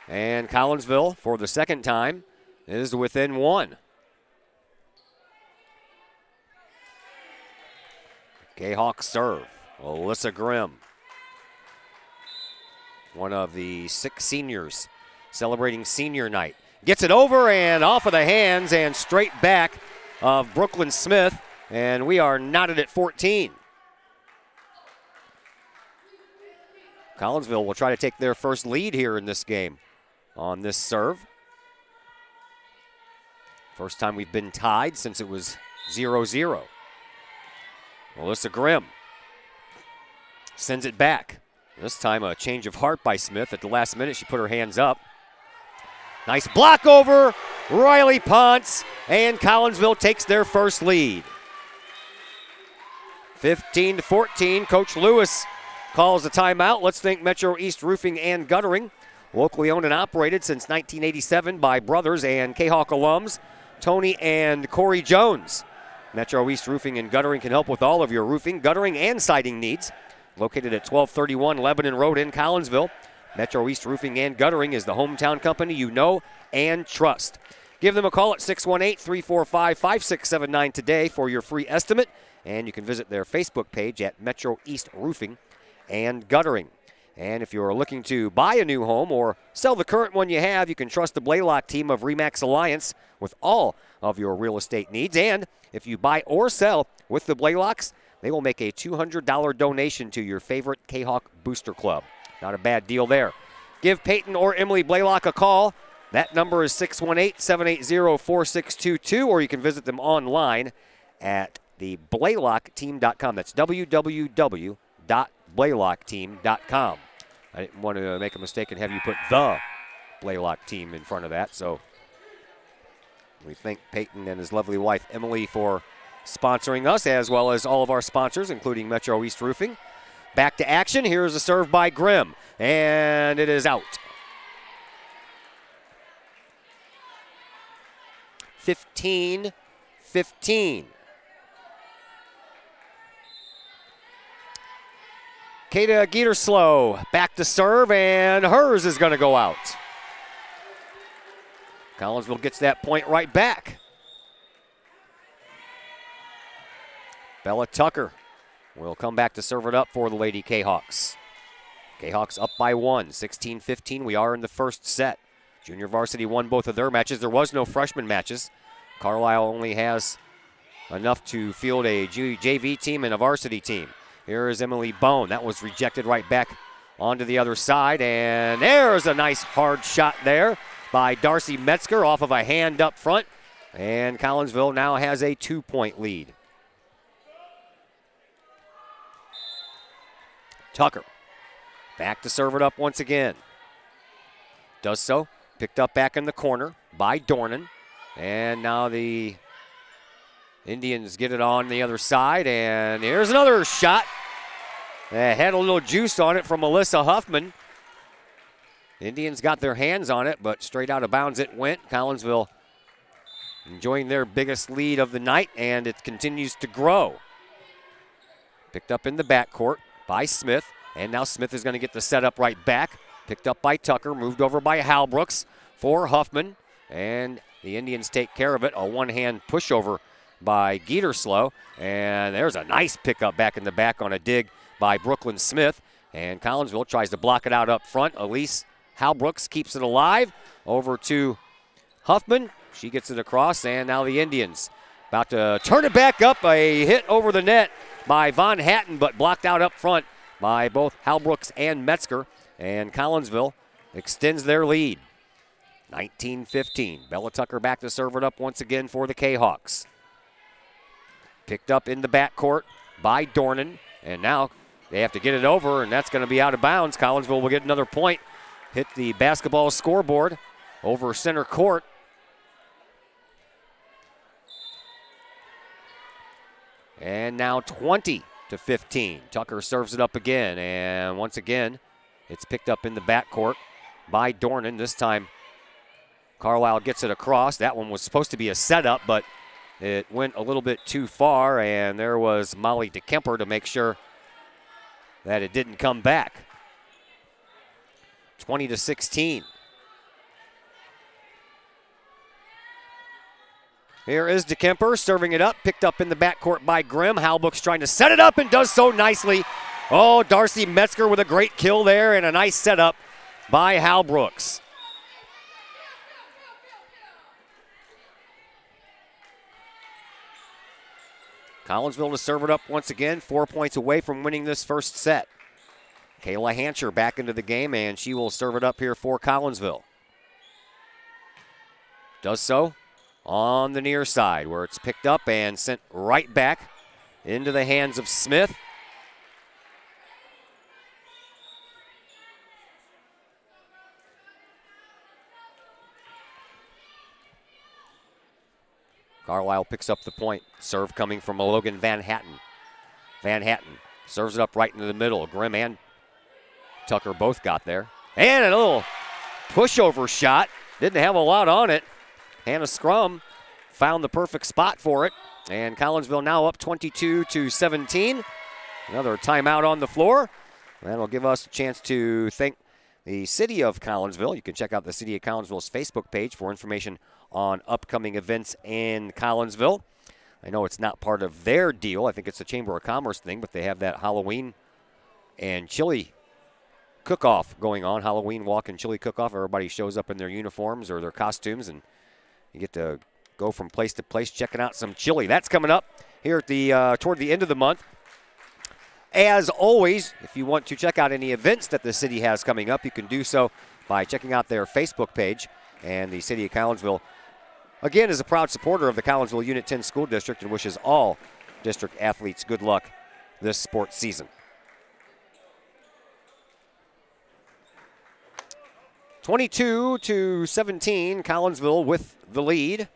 And Collinsville, for the second time, is within 1. Kahok serve. Alyssa Grimm, one of the 6 seniors celebrating senior night. Gets it over and off of the hands and straight back of Brooklyn Smith, and we are knotted at 14. Collinsville will try to take their first lead here in this game on this serve. First time we've been tied since it was 0-0. Melissa Grimm sends it back. This time a change of heart by Smith. At the last minute, she put her hands up. Nice block over Riley Ponce, and Collinsville takes their first lead. 15-14, Coach Lewis calls a timeout. Let's thank Metro East Roofing and Guttering, locally owned and operated since 1987 by brothers and Kahok alums, Tony and Corey Jones. Metro East Roofing and Guttering can help with all of your roofing, guttering, and siding needs. Located at 1231 Lebanon Road in Collinsville, Metro East Roofing and Guttering is the hometown company you know and trust. Give them a call at 618-345-5679 today for your free estimate, and you can visit their Facebook page at Metro East Roofing and Guttering. And if you're looking to buy a new home or sell the current one you have, you can trust the Blaylock team of RE/MAX Alliance with all of your real estate needs. And if you buy or sell with the Blaylocks, they will make a $200 donation to your favorite Kahok Booster Club. Not a bad deal there. Give Peyton or Emily Blaylock a call. That number is 618-780-4622, or you can visit them online at theblaylockteam.com. That's www.blaylockteam.com. I didn't want to make a mistake and have you put the Blaylock team in front of that, so we thank Peyton and his lovely wife Emily for sponsoring us, as well as all of our sponsors, including Metro East Roofing. Back to action. Here's a serve by Grimm, and it is out. 15-15. Kata Gieterslow back to serve, and hers is going to go out. Collinsville gets that point right back. Bella Tucker will come back to serve it up for the Lady Kahawks. Kahawks up by 1, 16-15. We are in the first set. Junior varsity won both of their matches. There was no freshman matches. Carlyle only has enough to field a JV team and a varsity team. Here is Emily Bone. That was rejected right back onto the other side. And there's a nice hard shot there by Darcy Metzger off of a hand up front. And Collinsville now has a 2-point lead. Tucker back to serve it up once again. Does so. Picked up back in the corner by Dornan. And now the Indians get it on the other side. And here's another shot. Had a little juice on it from Melissa Huffman. The Indians got their hands on it, but straight out of bounds it went. Collinsville enjoying their biggest lead of the night, and it continues to grow. Picked up in the backcourt by Smith, and now Smith is going to get the setup right back. Picked up by Tucker, moved over by Halbrooks for Huffman, and the Indians take care of it. A one-hand pushover by Gieterslow, and there's a nice pickup back in the back on a dig by Brooklyn Smith, and Collinsville tries to block it out up front. Elise Halbrooks keeps it alive. Over to Huffman. She gets it across, and now the Indians about to turn it back up. A hit over the net by Von Hatton, but blocked out up front by both Halbrooks and Metzger. And Collinsville extends their lead. 19-15. Bella Tucker back to serve it up once again for the Kahawks. Picked up in the backcourt by Dornan. And now they have to get it over, and that's going to be out of bounds. Collinsville will get another point. Hit the basketball scoreboard over center court. And now 20-15. Tucker serves it up again, and once again, it's picked up in the backcourt by Dornan. This time, Carlyle gets it across. That one was supposed to be a setup, but it went a little bit too far, and there was Molly DeKemper to make sure that it didn't come back. 20-16. Here is DeKemper serving it up, picked up in the backcourt by Grimm. Halbrooks trying to set it up and does so nicely. Oh, Darcy Metzger with a great kill there and a nice setup by Halbrooks. Collinsville to serve it up once again, 4 points away from winning this first set. Kayla Hancher back into the game, and she will serve it up here for Collinsville. Does so on the near side, where it's picked up and sent right back into the hands of Smith. Carlyle picks up the point. Serve coming from Logan Van Hatten. Van Hatten serves it up right into the middle. Grimm and Tucker both got there. And a little pushover shot. Didn't have a lot on it. Hannah Scrum found the perfect spot for it. And Collinsville now up 22-17. Another timeout on the floor. That'll give us a chance to thank the City of Collinsville. You can check out the City of Collinsville's Facebook page for information on upcoming events in Collinsville. I know it's not part of their deal. I think it's a Chamber of Commerce thing, but they have that Halloween and chili cook-off going on. Halloween walk and chili cook-off. Everybody shows up in their uniforms or their costumes, and you get to go from place to place checking out some chili. That's coming up here at the toward the end of the month. As always, if you want to check out any events that the city has coming up, you can do so by checking out their Facebook page. And the City of Collinsville, again, is a proud supporter of the Collinsville Unit 10 School District and wishes all district athletes good luck this sports season. 22-17, Collinsville with the lead.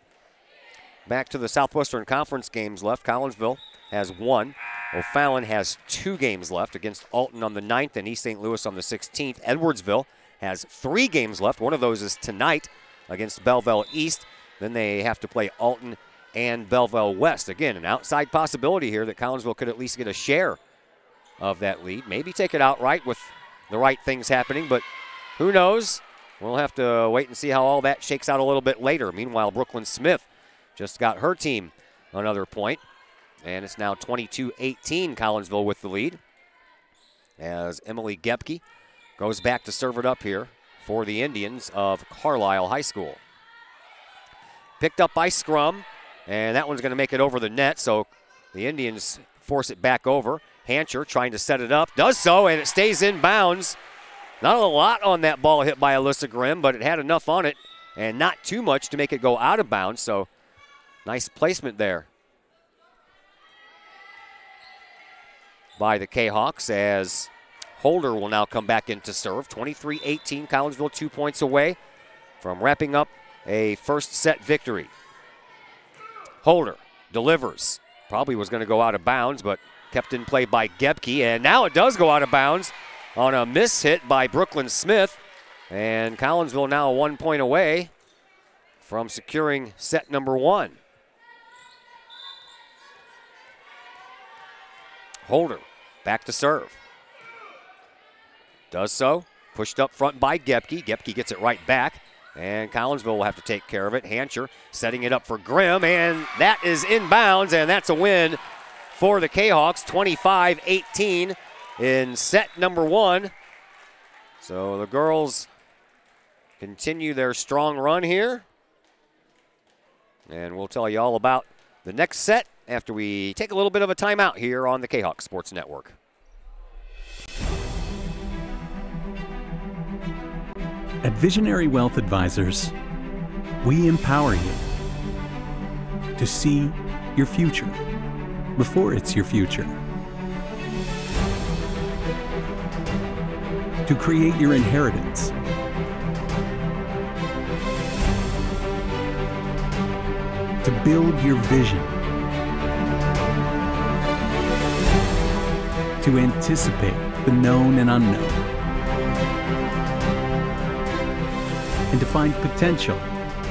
Back to the Southwestern Conference games left. Collinsville has 1. O'Fallon has 2 games left against Alton on the 9th and East St. Louis on the 16th. Edwardsville has 3 games left. One of those is tonight against Belleville East. Then they have to play Alton and Belleville West. Again, an outside possibility here that Collinsville could at least get a share of that lead. Maybe take it outright with the right things happening, but who knows? We'll have to wait and see how all that shakes out a little bit later. Meanwhile, Brooklyn Smith just got her team another point, and it's now 22-18, Collinsville with the lead, as Emily Gepke goes back to serve it up here for the Indians of Carlyle High School. Picked up by Scrum, and that one's going to make it over the net, so the Indians force it back over. Hancher trying to set it up, does so, and it stays in bounds. Not a lot on that ball hit by Alyssa Grimm, but it had enough on it, and not too much to make it go out of bounds, so nice placement there by the Kahawks, as Holder will now come back in to serve. 23-18, Collinsville 2 points away from wrapping up a first set victory. Holder delivers. Probably was going to go out of bounds, but kept in play by Gepke, and now it does go out of bounds on a miss hit by Brooklyn Smith. And Collinsville now 1 point away from securing set number 1. Holder back to serve. Does so. Pushed up front by Gepke. Gepke gets it right back, and Collinsville will have to take care of it. Hancher setting it up for Grimm, and that is inbounds, and that's a win for the Kahawks, 25-18 in set number 1. So the girls continue their strong run here, and we'll tell you all about the next set after we take a little bit of a timeout here on the Kahawk Sports Network. At Visionary Wealth Advisors, we empower you to see your future before it's your future, to create your inheritance, to build your vision, to anticipate the known and unknown, and to find potential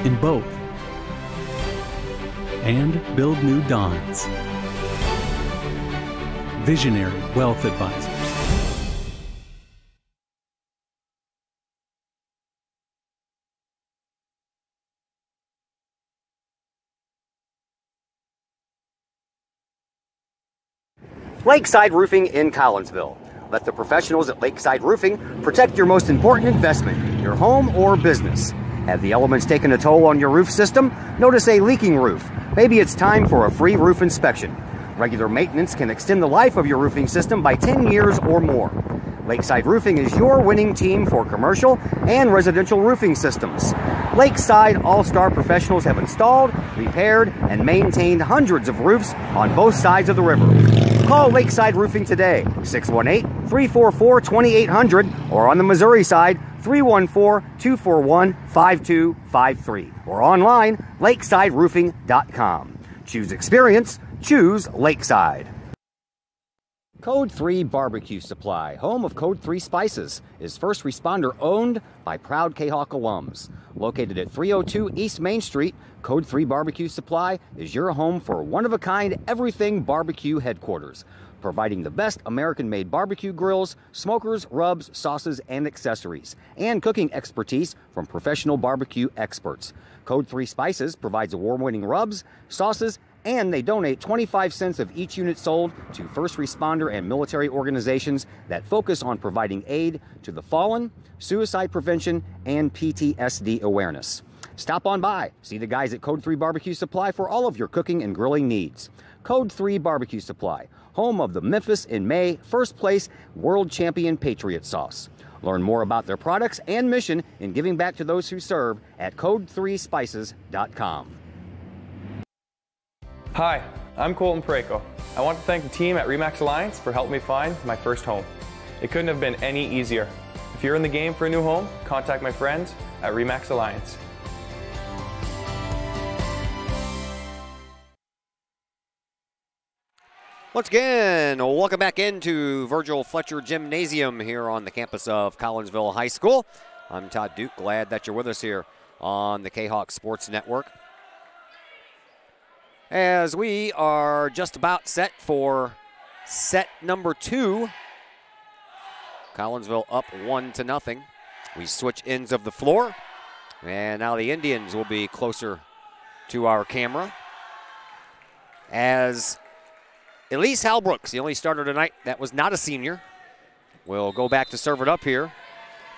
in both, and build new dawns. Visionary Wealth Advisors. Lakeside Roofing in Collinsville. Let the professionals at Lakeside Roofing protect your most important investment, your home or business. Have the elements taken a toll on your roof system? Notice a leaking roof? Maybe it's time for a free roof inspection. Regular maintenance can extend the life of your roofing system by 10 years or more. Lakeside Roofing is your winning team for commercial and residential roofing systems. Lakeside All-Star professionals have installed, repaired, and maintained hundreds of roofs on both sides of the river. Call Lakeside Roofing today, 618-344-2800, or on the Missouri side, 314-241-5253, or online, lakesideroofing.com. Choose experience, choose Lakeside. Code 3 Barbecue Supply, home of Code 3 Spices, is first responder owned by proud Kahok alums. Located at 302 East Main Street, Code 3 Barbecue Supply is your home for one-of-a-kind everything barbecue headquarters, providing the best American-made barbecue grills, smokers, rubs, sauces, and accessories, and cooking expertise from professional barbecue experts. Code 3 Spices provides award-winning rubs, sauces, and they donate 25 cents of each unit sold to first responder and military organizations that focus on providing aid to the fallen, suicide prevention, and PTSD awareness. Stop on by, see the guys at Code 3 Barbecue Supply for all of your cooking and grilling needs. Code 3 Barbecue Supply, home of the Memphis in May first place world champion Patriot sauce. Learn more about their products and mission in giving back to those who serve at code3spices.com. Hi, I'm Colton Pareko. I want to thank the team at RE/MAX Alliance for helping me find my first home. It couldn't have been any easier. If you're in the game for a new home, contact my friends at RE/MAX Alliance. Once again, welcome back into Virgil Fletcher Gymnasium here on the campus of Collinsville High School. I'm Todd Duke, glad that you're with us here on the Kahok Sports Network. As we are just about set for set number 2. Collinsville up 1-0. We switch ends of the floor, and now the Indians will be closer to our camera. As Elise Halbrooks, the only starter tonight that was not a senior, will go back to serve it up here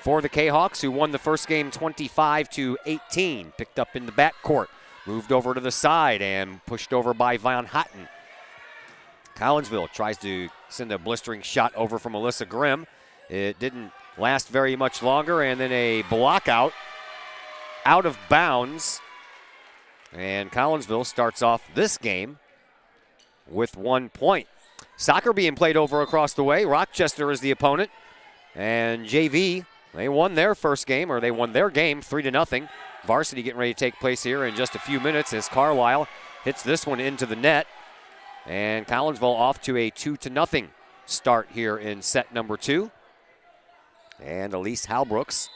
for the Kahawks, who won the first game 25-18. Picked up in the backcourt, moved over to the side, and pushed over by Von Hotten. Collinsville tries to send a blistering shot over from Alyssa Grimm. It didn't last very much longer, and then a block out of bounds. And Collinsville starts off this game with 1 point. Soccer being played over across the way. Rochester is the opponent. And JV, they won their first game, or they won their game 3-0. Varsity getting ready to take place here in just a few minutes as Carlyle hits this one into the net. And Collinsville off to a 2-0 start here in set number 2. And Elise Halbrooks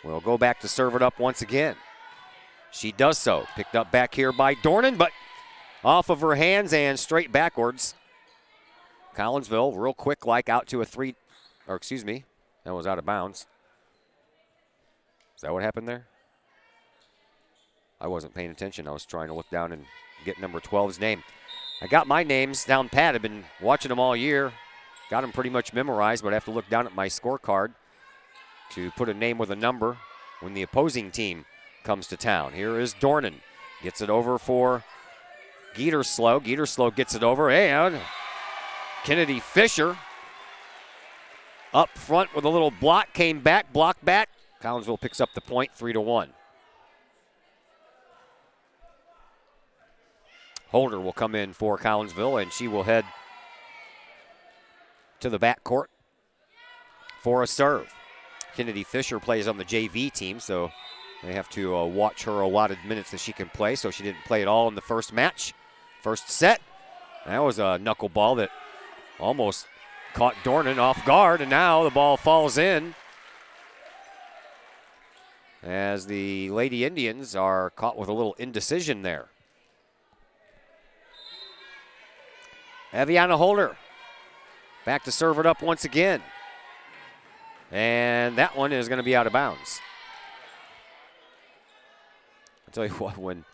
will go back to serve it up once again. She does so. Picked up back here by Dornan, but off of her hands and straight backwards. Collinsville real quick like out to a that was out of bounds. Is that what happened there? I wasn't paying attention. I was trying to look down and get number 12's name. I got my names down pat. I've been watching them all year. Got them pretty much memorized, but I have to look down at my scorecard to put a name with a number when the opposing team comes to town. Here is Dornan. Gets it over for Geeterslow. Geeterslow gets it over, and Kennedy Fisher up front with a little block, came back, blocked back. Collinsville picks up the point, 3-1. Holder will come in for Collinsville, and she will head to the backcourt for a serve. Kennedy Fisher plays on the JV team, so they have to watch her allotted minutes that she can play, so she didn't play at all in the first match. First set, that was a knuckleball that almost caught Dornan off guard, and now the ball falls in as the Lady Indians are caught with a little indecision there. Aviana Holder back to serve it up once again. And that one is going to be out of bounds. I'll tell you what, when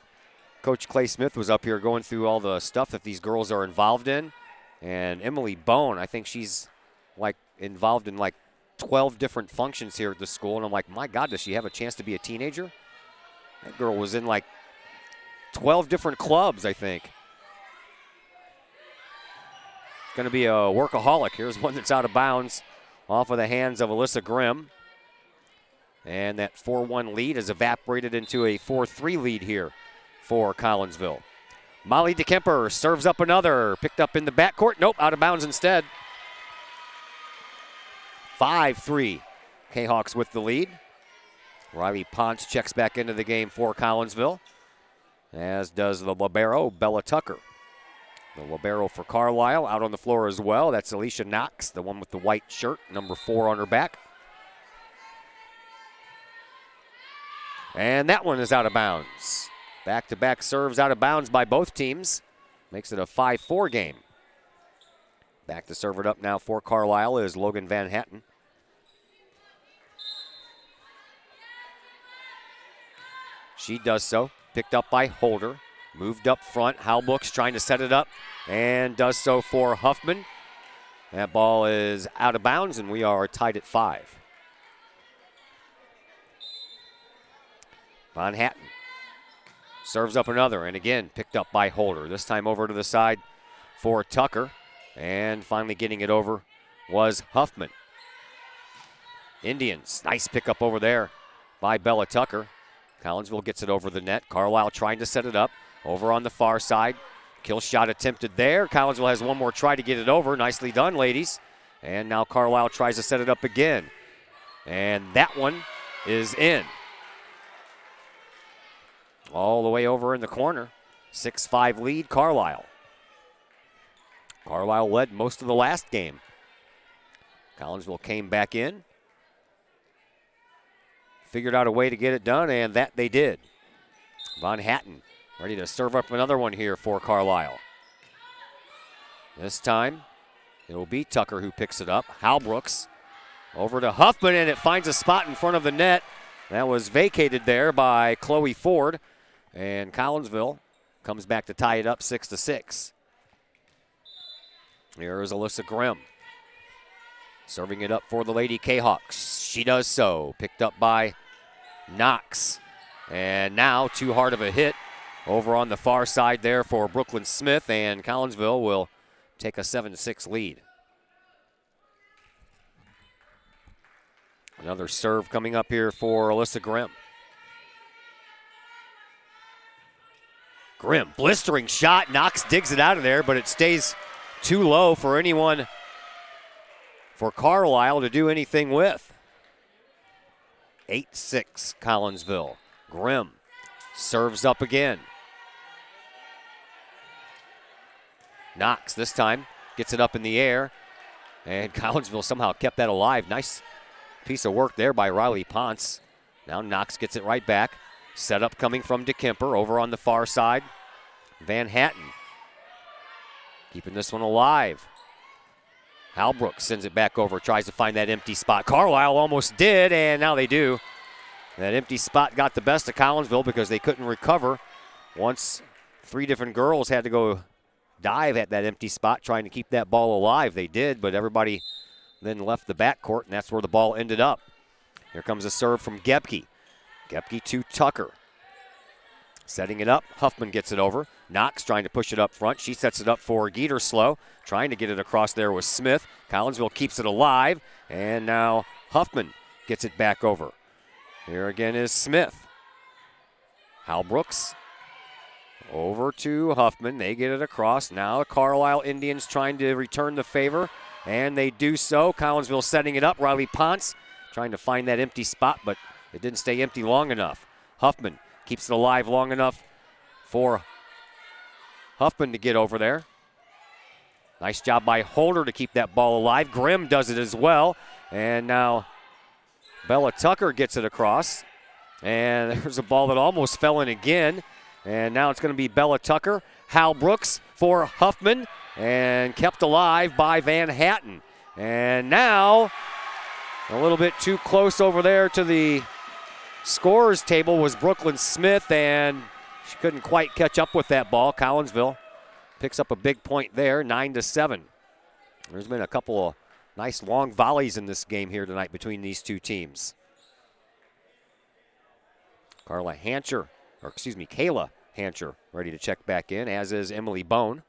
Coach Clay Smith was up here going through all the stuff that these girls are involved in, and Emily Bone, I think she's like involved in like 12 different functions here at the school, and I'm like, my God, does she have a chance to be a teenager? That girl was in like 12 different clubs, I think. Going to be a workaholic. Here's one that's out of bounds off of the hands of Alyssa Grimm. And that 4-1 lead has evaporated into a 4-3 lead here for Collinsville. Molly DeKemper serves up another. Picked up in the backcourt. Nope, out of bounds instead. 5-3. Kahawks with the lead. Riley Ponce checks back into the game for Collinsville, as does the libero, Bella Tucker. The libero for Carlyle out on the floor as well. That's Alicia Knox, the one with the white shirt, number 4 on her back. And that one is out of bounds. Back-to-back serves out of bounds by both teams. Makes it a 5-4 game. Back to serve it up now for Carlyle is Logan Van Hatten. She does so. Picked up by Holder. Moved up front. Halbrook's trying to set it up and does so for Huffman. That ball is out of bounds, and we are tied at 5. Van Hatten serves up another, and again picked up by Holder. This time over to the side for Tucker, and finally getting it over was Huffman. Indians, nice pickup over there by Bella Tucker. Collinsville gets it over the net. Carlyle trying to set it up over on the far side. Kill shot attempted there. Collinsville has one more try to get it over. Nicely done, ladies. And now Carlyle tries to set it up again. And that one is in. All the way over in the corner. 6-5 lead, Carlyle. Carlyle led most of the last game. Collinsville came back in. Figured out a way to get it done, and that they did. Van Hatten ready to serve up another one here for Carlyle. This time, it will be Tucker who picks it up. Halbrooks over to Huffman, and it finds a spot in front of the net. That was vacated there by Chloe Ford, and Collinsville comes back to tie it up 6-6. Here is Alyssa Grimm serving it up for the Lady Kahawks. She does so. Picked up by Knox. And now too hard of a hit over on the far side there for Brooklyn Smith, and Collinsville will take a 7-6 lead. Another serve coming up here for Alyssa Grimm. Grimm, blistering shot. Knox digs it out of there, but it stays too low for anyone for Carlyle to do anything with. 8-6 Collinsville. Grimm serves up again. Knox this time gets it up in the air, and Collinsville somehow kept that alive. Nice piece of work there by Riley Ponce. Now Knox gets it right back. Set up coming from DeKemper over on the far side. Van Hatten keeping this one alive. Halbrook sends it back over, tries to find that empty spot. Carlyle almost did, and now they do. That empty spot got the best of Collinsville because they couldn't recover. Once 3 different girls had to go dive at that empty spot trying to keep that ball alive. They did, but everybody then left the backcourt, and that's where the ball ended up. Here comes a serve from Gebke. Gebke to Tucker. Setting it up, Huffman gets it over. Knox trying to push it up front. She sets it up for Geeterslow. Trying to get it across there with Smith. Collinsville keeps it alive, and now Huffman gets it back over. Here again is Smith. Halbrooks over to Huffman. They get it across. Now the Carlyle Indians trying to return the favor, and they do so. Collinsville setting it up. Riley Ponce trying to find that empty spot, but it didn't stay empty long enough. Huffman keeps it alive long enough for Huffman to get over there. Nice job by Holder to keep that ball alive. Grimm does it as well. And now Bella Tucker gets it across. And there's a ball that almost fell in again. And now it's going to be Bella Tucker. Hal Brooks for Huffman. And kept alive by Van Hatten. And now a little bit too close over there to the scorer's table was Brooklyn Smith, and she couldn't quite catch up with that ball. Collinsville picks up a big point there, 9-7. There's been a couple of nice long volleys in this game here tonight between these two teams. Kayla Hancher ready to check back in, as is Emily Bone.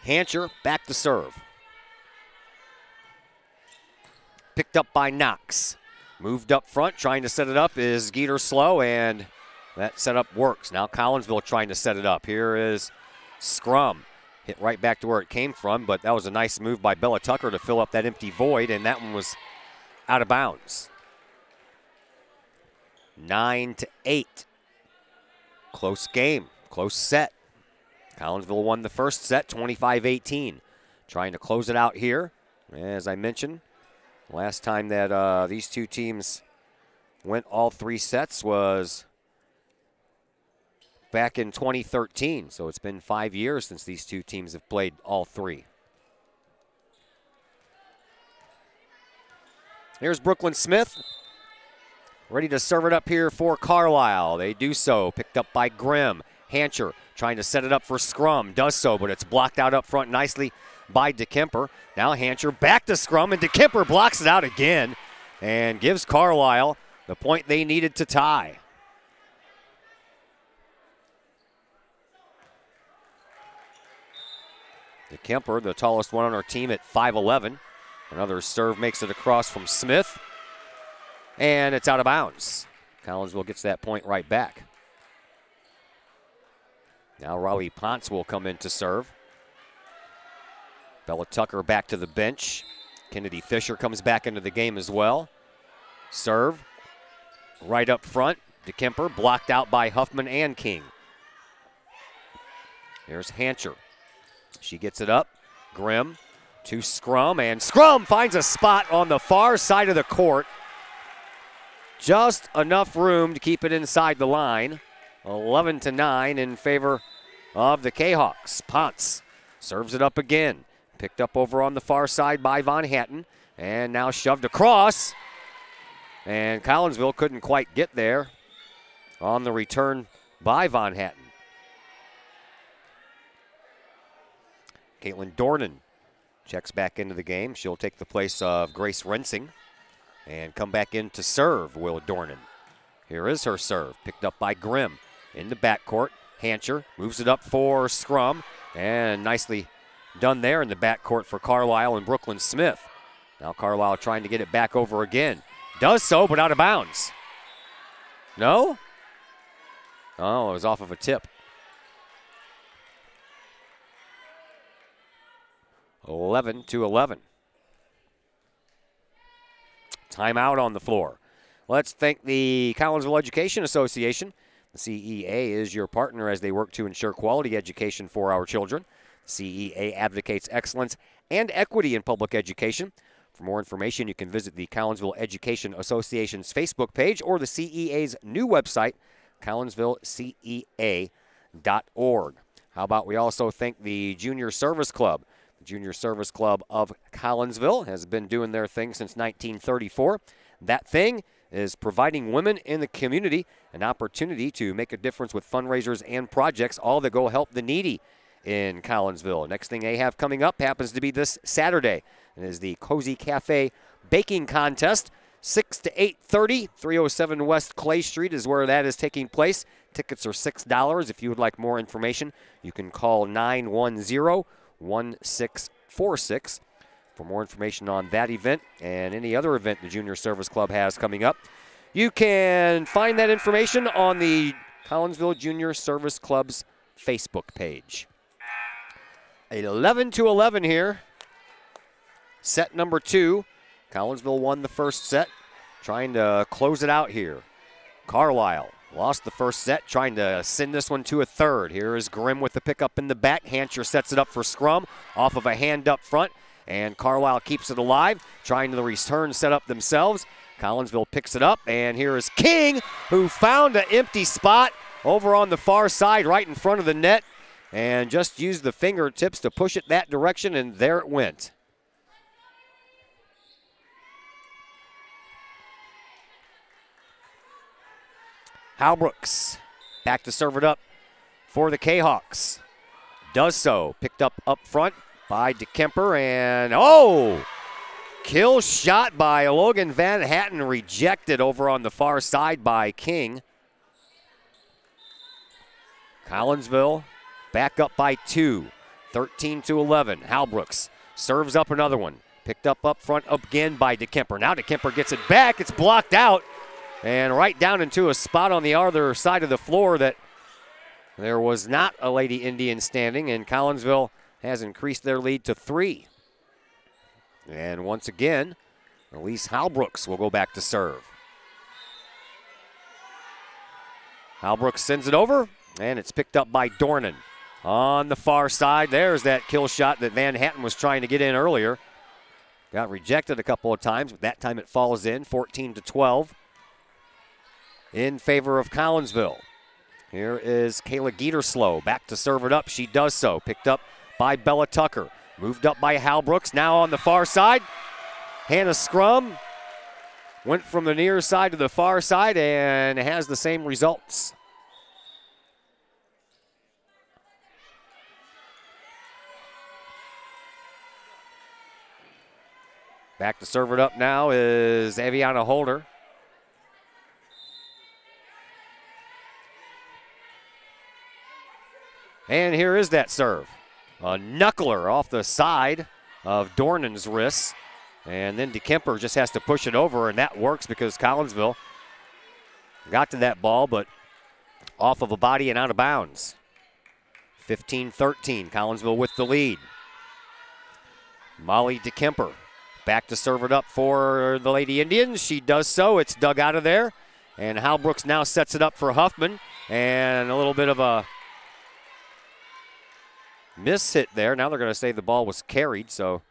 Hancher back to serve. Picked up by Knox. Moved up front, trying to set it up is Geeter Slow, and that setup works. Now Collinsville trying to set it up. Here is Scrum. Hit right back to where it came from, but that was a nice move by Bella Tucker to fill up that empty void, and that one was out of bounds. 9-8. Close game, close set. Collinsville won the first set, 25-18. Trying to close it out here. As I mentioned, last time that these two teams went all 3 sets was back in 2013. So it's been 5 years since these two teams have played all 3. Here's Brooklyn Smith. Ready to serve it up here for Carlyle. They do so. Picked up by Grimm. Hancher trying to set it up for Scrum. Does so, but it's blocked out up front nicely by DeKemper. Now Hancher back to Scrum, and DeKemper blocks it out again and gives Carlyle the point they needed to tie. DeKemper, the tallest one on our team at 5'11". Another serve makes it across from Smith. And it's out of bounds. Collinsville gets that point right back. Now Raleigh Ponce will come in to serve. Bella Tucker back to the bench. Kennedy Fisher comes back into the game as well. Serve. Right up front. DeKemper blocked out by Huffman and King. Here's Hancher. She gets it up. Grimm to Scrum, and Scrum finds a spot on the far side of the court. Just enough room to keep it inside the line. 11-9 in favor of the Kahawks. Ponce serves it up again. Picked up over on the far side by Von Hatten, and now shoved across. And Collinsville couldn't quite get there on the return by Von Hatten. Caitlin Dornan checks back into the game. She'll take the place of Grace Rensing and come back in to serve Will Dornan. Here is her serve, picked up by Grimm in the backcourt. Hancher moves it up for Scrum, and nicely done there in the backcourt for Carlyle and Brooklyn Smith. Now Carlyle trying to get it back over again. Does so, but out of bounds. No? Oh, it was off of a tip. 11-11. Timeout on the floor. Let's thank the Collinsville Education Association. The CEA is your partner as they work to ensure quality education for our children. The CEA advocates excellence and equity in public education. For more information, you can visit the Collinsville Education Association's Facebook page or the CEA's new website, collinsvillecea.org. How about we also thank the Junior Service Club. Junior Service Club of Collinsville has been doing their thing since 1934. That thing is providing women in the community an opportunity to make a difference with fundraisers and projects, all that go help the needy in Collinsville. Next thing they have coming up happens to be this Saturday. It is the Cozy Cafe Baking Contest, 6 to 8:30, 307 West Clay Street is where that is taking place. Tickets are $6. If you would like more information, you can call 910-1646 for more information on that event and any other event the Junior Service Club has coming up. You can find that information on the Collinsville Junior Service Club's Facebook page. 11-11 here. Set number 2. Collinsville won the first set, trying to close it out here. Carlyle lost the first set, trying to send this one to a third. Here is Grimm with the pickup in the back. Hancher sets it up for Scrum off of a hand up front, and Carlyle keeps it alive, trying to return set up themselves. Collinsville picks it up, and here is King, who found an empty spot over on the far side right in front of the net and just used the fingertips to push it that direction, and there it went. Halbrooks back to serve it up for the Kahawks. Does so. Picked up front by DeKemper, and kill shot by Logan Van Hatten, rejected over on the far side by King. Collinsville back up by 2. 13-11. Halbrooks serves up another one. Picked up front again by DeKemper. Now DeKemper gets it back. It's blocked out and right down into a spot on the other side of the floor that there was not a Lady Indian standing, and Collinsville has increased their lead to 3. And once again, Elise Halbrooks will go back to serve. Halbrooks sends it over, and it's picked up by Dornan. On the far side, there's that kill shot that Van Hatten was trying to get in earlier. Got rejected a couple of times, but that time it falls in, 14-12 in favor of Collinsville. Here is Kayla Geeterslow back to serve it up. She does so. Picked up by Bella Tucker. Moved up by Halbrooks. Now on the far side, Hannah Scrum went from the near side to the far side and has the same results. Back to serve it up now is Aviana Holder. And here is that serve. A knuckler off the side of Dornan's wrists. And then DeKemper just has to push it over, and that works because Collinsville got to that ball, but off of a body and out of bounds. 15-13, Collinsville with the lead. Molly DeKemper back to serve it up for the Lady Indians. She does so. It's dug out of there. And Halbrooks now sets it up for Huffman. And a little bit of a miss hit there. Now they're going to say the ball was carried, so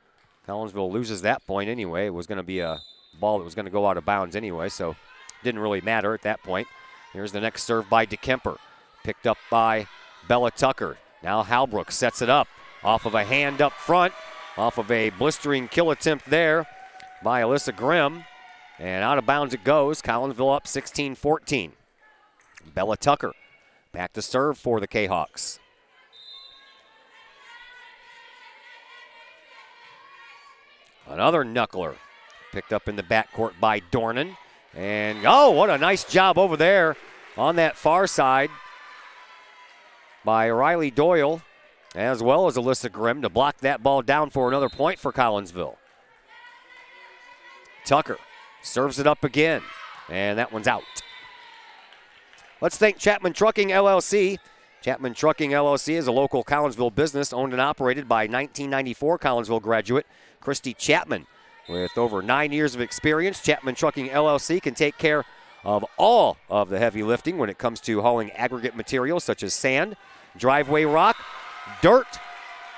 Collinsville loses that point anyway. It was going to be a ball that was going to go out of bounds anyway, so it didn't really matter at that point. Here's the next serve by DeKemper. Picked up by Bella Tucker. Now Halbrooks sets it up off of a hand up front, off of a blistering kill attempt there by Alyssa Grimm. And out of bounds it goes. Collinsville up 16-14. Bella Tucker back to serve for the Kahawks. Another knuckler picked up in the backcourt by Dornan. And, oh, what a nice job over there on that far side by Riley Doyle, as well as Alyssa Grimm, to block that ball down for another point for Collinsville. Tucker serves it up again, and that one's out. Let's thank Chapman Trucking LLC. Chapman Trucking LLC is a local Collinsville business owned and operated by 1994 Collinsville graduate Christy Chapman. With over 9 years of experience, Chapman Trucking LLC can take care of all of the heavy lifting when it comes to hauling aggregate materials such as sand, driveway rock, dirt,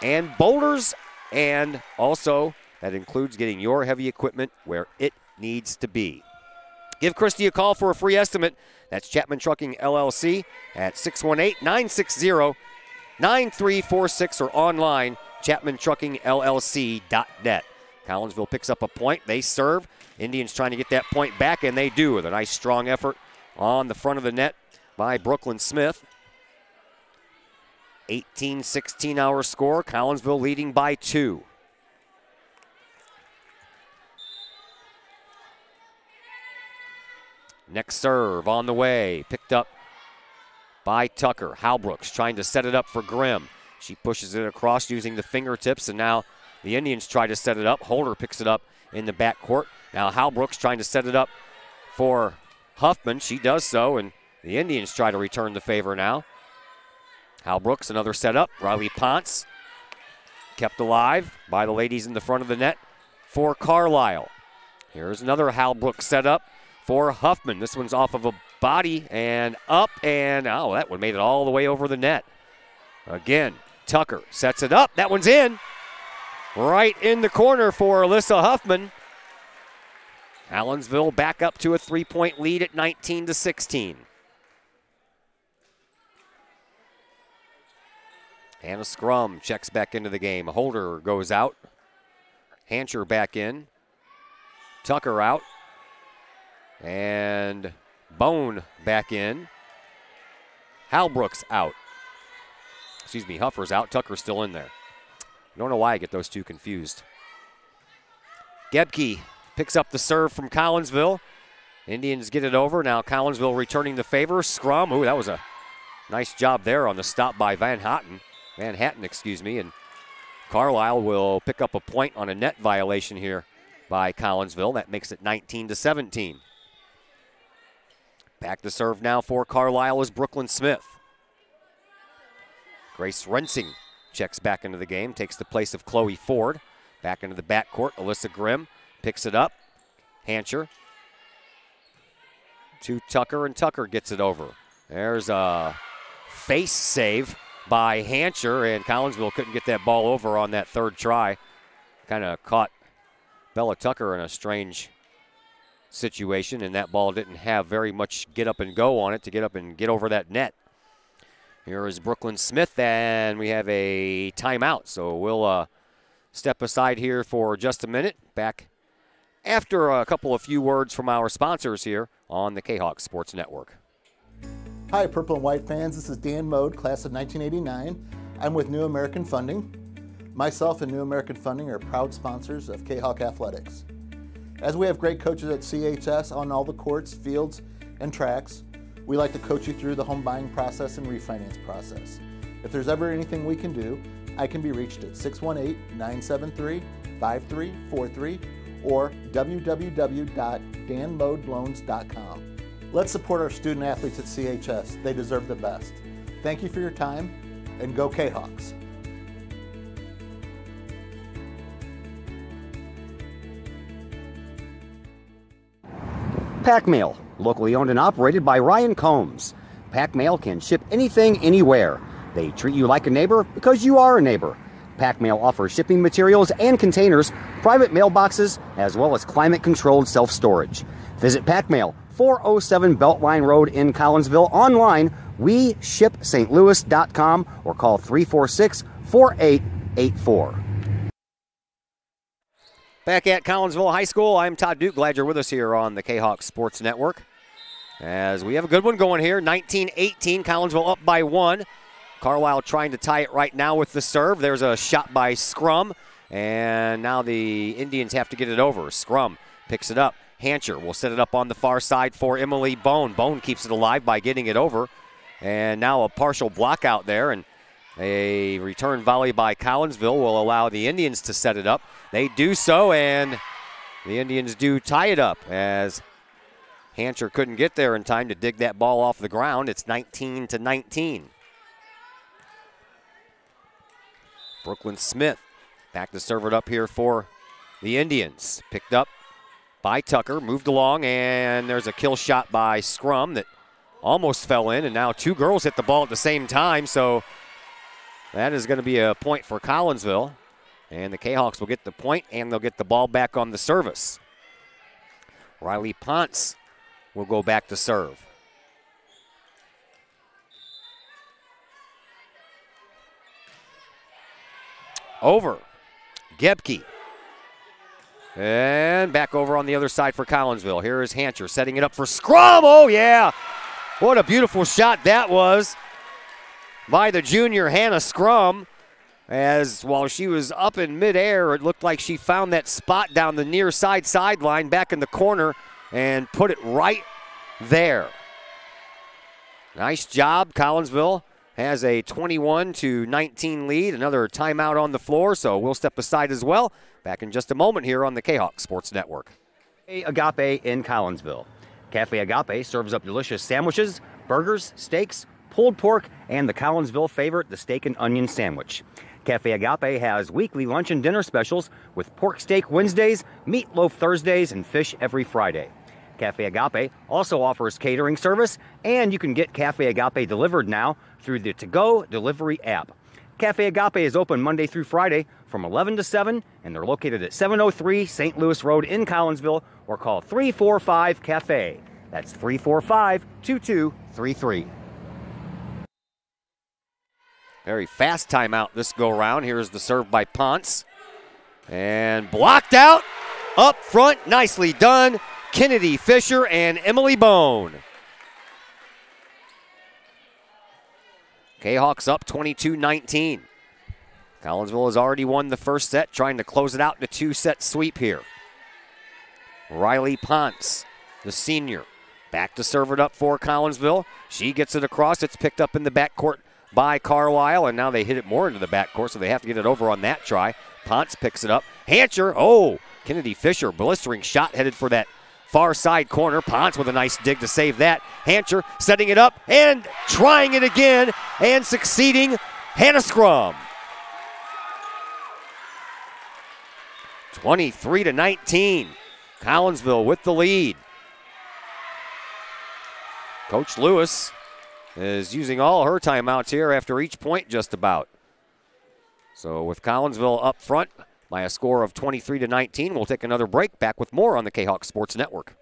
and boulders, and also that includes getting your heavy equipment where it needs to be. Give Christy a call for a free estimate. That's Chapman Trucking LLC at 618-960-9346 or online, chapmantruckingllc.net. Collinsville picks up a point. They serve. Indians trying to get that point back, and they do with a nice strong effort on the front of the net by Brooklyn Smith. 18-16 our score. Collinsville leading by 2. Next serve on the way. Picked up by Tucker. Halbrooks trying to set it up for Grimm. She pushes it across using the fingertips, and now the Indians try to set it up. Holder picks it up in the backcourt. Now Halbrooks trying to set it up for Huffman. She does so, and the Indians try to return the favor now. Halbrooks, another setup. Riley Ponce kept alive by the ladies in the front of the net for Carlyle. Here's another Halbrooks setup for Huffman. This one's off of a body and up, and oh, that one made it all the way over the net. Again, Tucker sets it up. That one's in. Right in the corner for Alyssa Huffman. Collinsville back up to a 3-point lead at 19-16. Hannah Scrum checks back into the game. Holder goes out. Hancher back in. Tucker out. And Bone back in. Halbrooks out. Excuse me, Huffer's out. Tucker's still in there. I don't know why I get those two confused. Gebke picks up the serve from Collinsville. Indians get it over. Now Collinsville returning the favor. Scrum. Ooh, that was a nice job there on the stop by Van Hatten, excuse me. And Carlyle will pick up a point on a net violation here by Collinsville. That makes it 19-17. Back to serve now for Carlyle is Brooklyn Smith. Grace Rensing checks back into the game, takes the place of Chloe Ford. Back into the backcourt, Alyssa Grimm picks it up. Hancher to Tucker, and Tucker gets it over. There's a face save by Hancher, and Collinsville couldn't get that ball over on that third try. Kind of caught Bella Tucker in a strange situation, and that ball didn't have very much get up and go on it to get up and get over that net. Here is Brooklyn Smith, and we have a timeout, so we'll step aside here for just a minute. Back after a couple of few words from our sponsors here on the Kahok Sports Network. Hi, Purple and White fans. This is Dan Mode, class of 1989. I'm with New American Funding. Myself and New American Funding are proud sponsors of Kahok Athletics. As we have great coaches at CHS on all the courts, fields, and tracks, we like to coach you through the home buying process and refinance process. If there's ever anything we can do, I can be reached at 618-973-5343 or www.danmodeloans.com. Let's support our student athletes at CHS. They deserve the best. Thank you for your time, and go Kahawks. Pack Mail, locally owned and operated by Ryan Combs. Pack Mail can ship anything, anywhere. They treat you like a neighbor because you are a neighbor. Pack Mail offers shipping materials and containers, private mailboxes, as well as climate-controlled self-storage. Visit Pack Mail, 407 Beltline Road in Collinsville. Online, weshipstlouis.com or call 346-4884. Back at Collinsville High School, I'm Todd Duke. Glad you're with us here on the Kahok Sports Network. As we have a good one going here, 19-18, Collinsville up by 1. Carlyle trying to tie it right now with the serve. There's a shot by Scrum, and now the Indians have to get it over. Scrum picks it up. Hancher will set it up on the far side for Emily Bone. Bone keeps it alive by getting it over. And now a partial block out there, and a return volley by Collinsville will allow the Indians to set it up. They do so, and the Indians do tie it up as Hancher couldn't get there in time to dig that ball off the ground. It's 19-19. Brooklyn Smith back to serve it up here for the Indians. Picked up by Tucker, moved along, and there's a kill shot by Scrum that almost fell in, and now two girls hit the ball at the same time, so that is going to be a point for Collinsville. And the Kahawks will get the point, and they'll get the ball back on the service. Riley Ponce will go back to serve. Over. Gebke. And back over on the other side for Collinsville. Here is Hancher setting it up for Scrum. Oh, yeah. What a beautiful shot that was by the junior Hannah Scrum. As while she was up in midair, it looked like she found that spot down the near side sideline back in the corner and put it right there. Nice job. Collinsville has a 21-19 lead. Another timeout on the floor, so we'll step aside as well. Back in just a moment here on the Kahok Sports Network. Agape in Collinsville. Cafe Agape serves up delicious sandwiches, burgers, steaks, pulled pork, and the Collinsville favorite, the steak and onion sandwich. Cafe Agape has weekly lunch and dinner specials with pork steak Wednesdays, meatloaf Thursdays, and fish every Friday. Cafe Agape also offers catering service, and you can get Cafe Agape delivered now through the To-Go delivery app. Cafe Agape is open Monday through Friday from 11 to 7, and they're located at 703 St. Louis Road in Collinsville, or call 345-CAFE. That's 345-2233. Very fast timeout this go-round. Here's the serve by Ponce. And blocked out up front. Nicely done. Kennedy Fisher and Emily Bone. Kahawks up 22-19. Collinsville has already won the first set, trying to close it out in a two-set sweep here. Riley Ponce, the senior, back to serve it up for Collinsville. She gets it across. It's picked up in the backcourt by Carlyle, and now they hit it more into the backcourt, so they have to get it over on that try. Ponce picks it up. Hancher, Kennedy Fisher, blistering shot headed for that far side corner. Ponce with a nice dig to save that. Hancher setting it up and trying it again and succeeding. Hannah Scrum. 23-19. Collinsville with the lead. Coach Lewis is using all her timeouts here after each point just about. So with Collinsville up front by a score of 23-19, we'll take another break. Back with more on the Kahok Sports Network.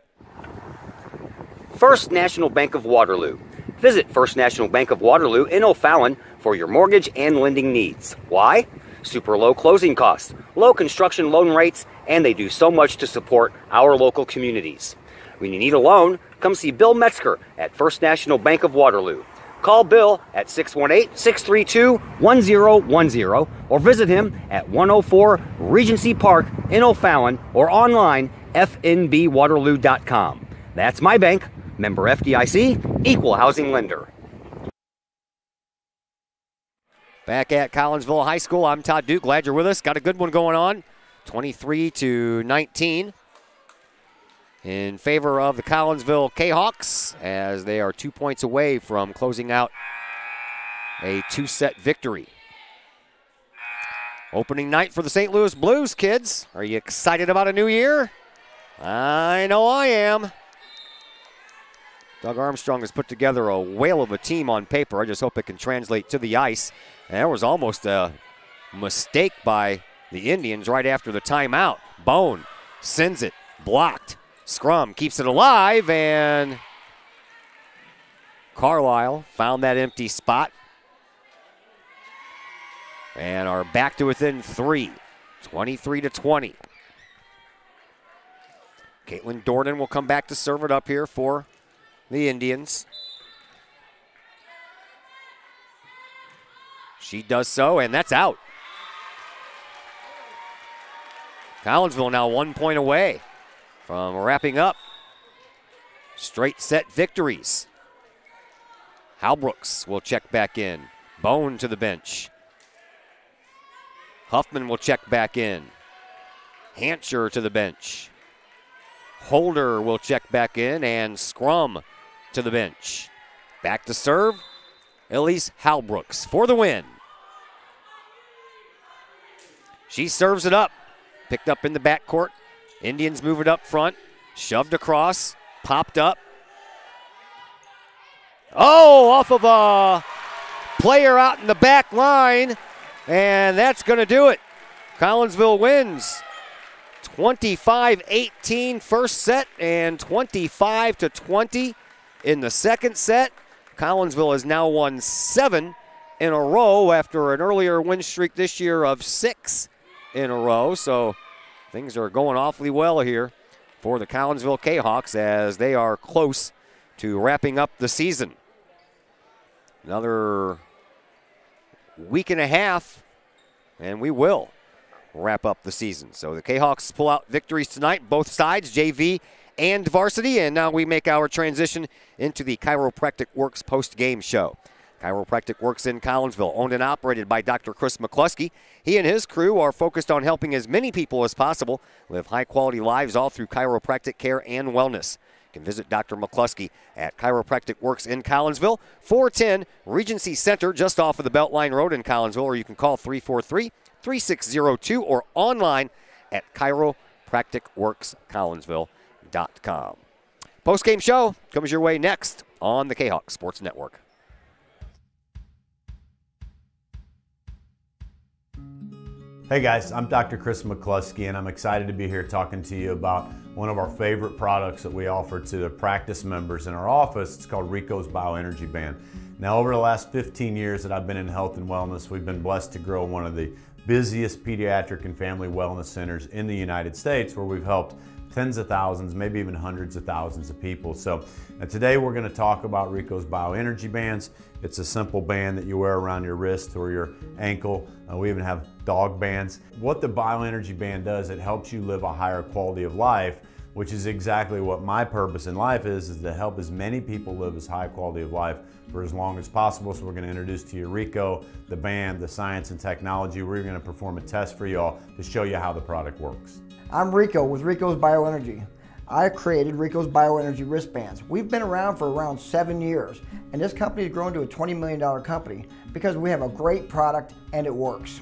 First National Bank of Waterloo. Visit First National Bank of Waterloo in O'Fallon for your mortgage and lending needs. Why? Super low closing costs, low construction loan rates, and they do so much to support our local communities. When you need a loan, come see Bill Metzger at First National Bank of Waterloo. Call Bill at 618-632-1010 or visit him at 104 Regency Park in O'Fallon or online fnbwaterloo.com. That's my bank, member FDIC, equal housing lender. Back at Collinsville High School, I'm Todd Duke. Glad you're with us. Got a good one going on. 23-19 in favor of the Collinsville Kahawks as they are 2 points away from closing out a two-set victory. Opening night for the St. Louis Blues, kids. Are you excited about a new year? I know I am. Doug Armstrong has put together a whale of a team on paper. I just hope it can translate to the ice. And there was almost a mistake by the Indians right after the timeout. Bone sends it, blocked. Scrum keeps it alive, and Carlyle found that empty spot and are back to within 3, 23-20. Caitlin Dornan will come back to serve it up here for the Indians. She does so, and that's out. Collinsville now 1 point away from wrapping up straight set victories. Halbrooks will check back in. Bone to the bench. Huffman will check back in. Hancher to the bench. Holder will check back in, and Scrum to the bench. Back to serve, Elise Halbrooks for the win. She serves it up. Picked up in the backcourt. Indians move it up front. Shoved across. Popped up. Off of a player out in the back line. And that's going to do it. Collinsville wins 25-18 first set and 25-20 in the second set. Collinsville has now won 7 in a row after an earlier win streak this year of 6 in a row. So things are going awfully well here for the Collinsville Kahawks as they are close to wrapping up the season. Another week and a half, and we will wrap up the season. So the Kahawks pull out victories tonight, both sides, JV and varsity, and now we make our transition into the Chiropractic Works post-game show. Chiropractic Works in Collinsville, owned and operated by Dr. Chris McCluskey. He and his crew are focused on helping as many people as possible live high-quality lives all through chiropractic care and wellness. You can visit Dr. McCluskey at Chiropractic Works in Collinsville, 410 Regency Center, just off of the Beltline Road in Collinsville, or you can call 343-3602 or online at chiropracticworkscollinsville.com. Post-game show comes your way next on the Kahok Sports Network. Hey guys, I'm Dr. Chris McCluskey, and I'm excited to be here talking to you about one of our favorite products that we offer to the practice members in our office. It's called Rico's Bioenergy Band. Now, over the last 15 years that I've been in health and wellness, we've been blessed to grow one of the busiest pediatric and family wellness centers in the United States, where we've helped tens of thousands, maybe even hundreds of thousands of people. So today we're going to talk about Rico's Bioenergy Bands. It's a simple band that you wear around your wrist or your ankle. We even have dog bands. What the Bioenergy Band does, it helps you live a higher quality of life which is exactly what my purpose in life is to help as many people live as high quality of life for as long as possible. So we're going to introduce to you Rico, the band, the science and technology. We're going to perform a test for y'all to show you how the product works. I'm Rico with Rico's Bioenergy. I created Rico's Bioenergy wristbands. We've been around for around 7 years, and this company has grown to a $20 million company because we have a great product and it works.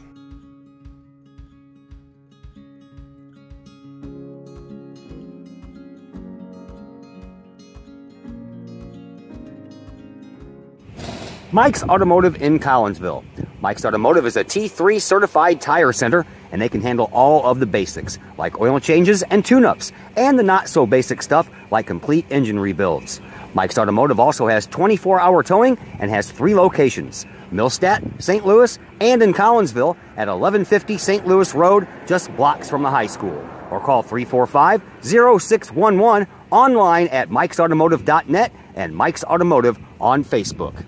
Mike's Automotive in Collinsville. Mike's Automotive is a T3 certified tire center, and they can handle all of the basics, like oil changes and tune-ups, and the not so basic stuff like complete engine rebuilds. Mike's Automotive also has 24-hour towing and has 3 locations: Millstadt, St. Louis, and in Collinsville at 1150 St. Louis Road, just blocks from the high school. Or call 345-0611 online at mikesautomotive.net and Mike's Automotive on Facebook.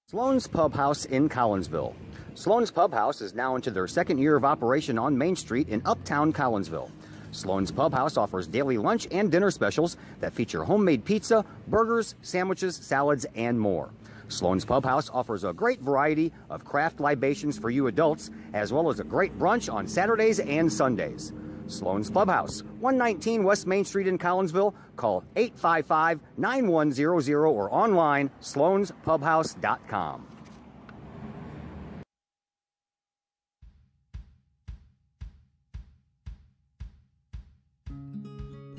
Sloan's Pub House in Collinsville. Sloan's Pub House is now into their 2nd year of operation on Main Street in Uptown Collinsville. Sloan's Pub House offers daily lunch and dinner specials that feature homemade pizza, burgers, sandwiches, salads, and more. Sloan's Pub House offers a great variety of craft libations for you adults, as well as a great brunch on Saturdays and Sundays. Sloan's Pub House, 119 West Main Street in Collinsville. Call 855-9100 or online sloanspubhouse.com.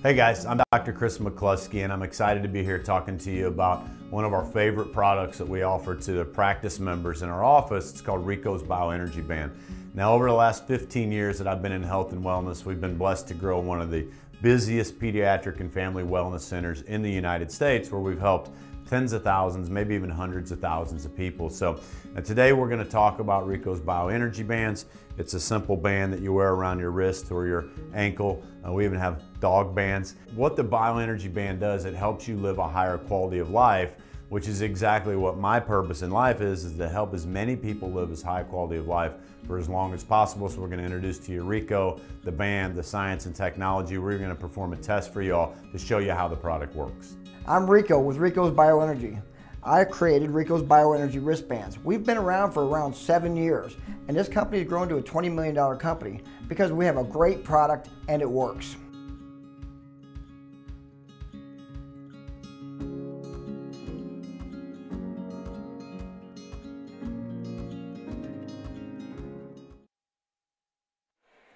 Hey guys, I'm Dr. Chris McCluskey, and I'm excited to be here talking to you about one of our favorite products that we offer to the practice members in our office. It's called Rico's Bioenergy Band. Now, over the last 15 years that I've been in health and wellness, we've been blessed to grow one of the busiest pediatric and family wellness centers in the United States, where we've helped tens of thousands, maybe even hundreds of thousands of people. So today we're going to talk about Rico's Bioenergy Bands. It's a simple band that you wear around your wrist or your ankle. We even have dog bands. What the Bioenergy Band does, it helps you live a higher quality of life, which is exactly what my purpose in life is to help as many people live as high quality of life for as long as possible. So we're going to introduce to you Rico, the band, the science and technology. We're going to perform a test for y'all to show you how the product works. I'm Rico with Rico's Bioenergy. I created Rico's Bioenergy wristbands. We've been around for around 7 years, and this company has grown to a $20 million company because we have a great product and it works.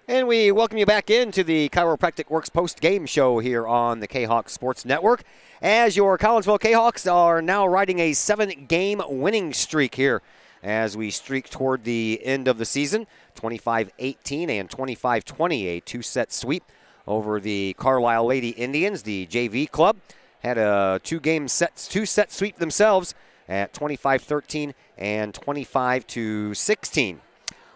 And we welcome you back into the Chiropractic Works post-game show here on the Kahok Sports Network, as your Collinsville Kahawks are now riding a 7-game winning streak here as we streak toward the end of the season. 25-18 and 25-20, a 2-set sweep over the Carlyle Lady Indians. The JV club had a 2-set sweep themselves at 25-13 and 25-16.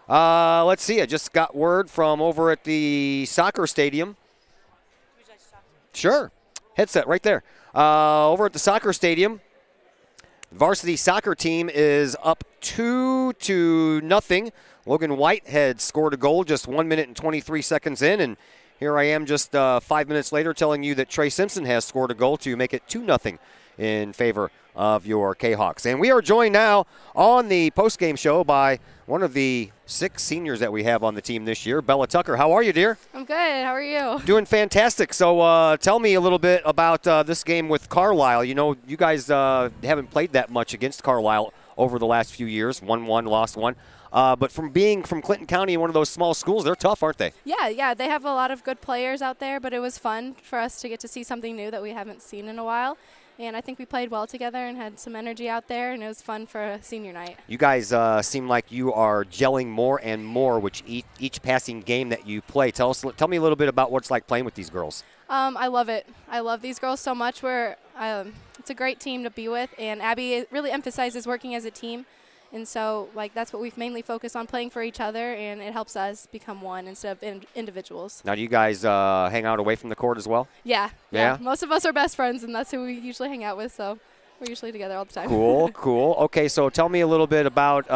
Let's see, I just got word from over at the soccer stadium. Sure, headset right there. Over at the soccer stadium, varsity soccer team is up 2-0. Logan White had scored a goal just 1 minute and 23 seconds in, and here I am just 5 minutes later telling you that Trey Simpson has scored a goal to make it 2-0 in favor of your Kahawks. And we are joined now on the post-game show by one of the 6 seniors that we have on the team this year, Bella Tucker. How are you, dear? I'm good. How are you? Doing fantastic. So tell me a little bit about this game with Carlyle. You know, you guys haven't played that much against Carlyle over the last few years. 1-1, lost 1. But from being from Clinton County, one of those small schools, they're tough, aren't they? Yeah. They have a lot of good players out there, but it was fun for us to get to see something new that we haven't seen in a while. And I think we played well together and had some energy out there, and it was fun for a senior night. You guys seem like you are gelling more and more with each passing game that you play. Tell me a little bit about what it's like playing with these girls. I love it. I love these girls so much. It's a great team to be with, and Abby really emphasizes working as a team. And so, that's what we've mainly focused on, playing for each other, and it helps us become one instead of individuals. Now, do you guys hang out away from the court as well? Yeah. Most of us are best friends, and that's who we usually hang out with, so we're usually together all the time. Cool. Okay, so tell me a little bit about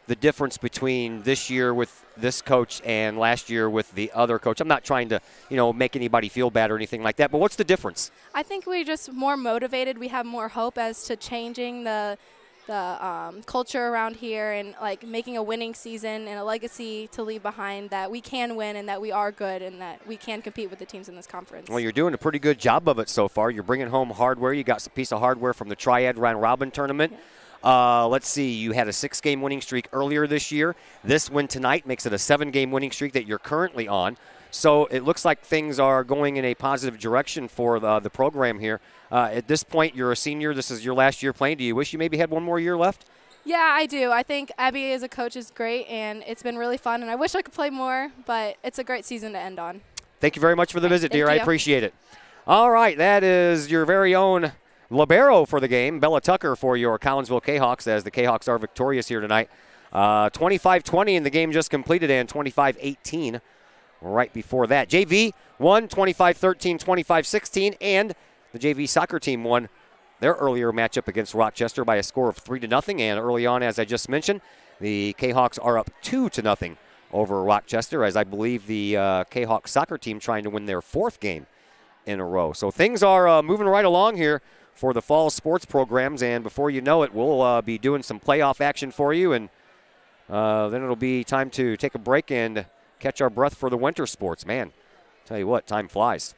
the difference between this year with this coach and last year with the other coach? I'm not trying to, make anybody feel bad or anything like that, but what's the difference? I think we're just more motivated. We have more hope as to changing the culture around here and like making a winning season and a legacy to leave behind, that we can win and that we are good and that we can compete with the teams in this conference. Well, you're doing a pretty good job of it so far. You're bringing home hardware. You got some piece of hardware from the Triad Round Robin tournament. Let's see, you had a 6-game winning streak earlier this year. This win tonight makes it a 7-game winning streak that you're currently on. So it looks like things are going in a positive direction for the program here. At this point, you're a senior. This is your last year playing. Do you wish you maybe had one more year left? Yeah, I do. I think Abby as a coach is great, and it's been really fun, and I wish I could play more, but it's a great season to end on. Thank you very much for the visit, dear. I you. appreciate it. All right, that is your very own libero for the game, Bella Tucker, for your Collinsville Kahawks, as the Kahawks are victorious here tonight. 25-20 in the game just completed, and 25-18 right before that. JV won 25-13, 25-16, and the JV soccer team won their earlier matchup against Rochester by a score of 3-0. And early on, as I just mentioned, the Kahawks are up 2-0 over Rochester, as I believe the Kahawks soccer team trying to win their 4th game in a row. So things are moving right along here for the fall sports programs, and before you know it, we'll be doing some playoff action for you, and then it'll be time to take a break and catch our breath for the winter sports. Man, tell you what, time flies.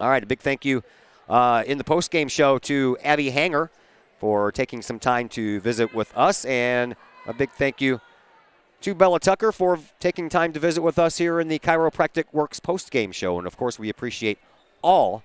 All right, a big thank you in the post-game show to Abby Hanger for taking some time to visit with us, and a big thank you to Bella Tucker for taking time to visit with us here in the Chiropractic Works post-game show, and of course we appreciate all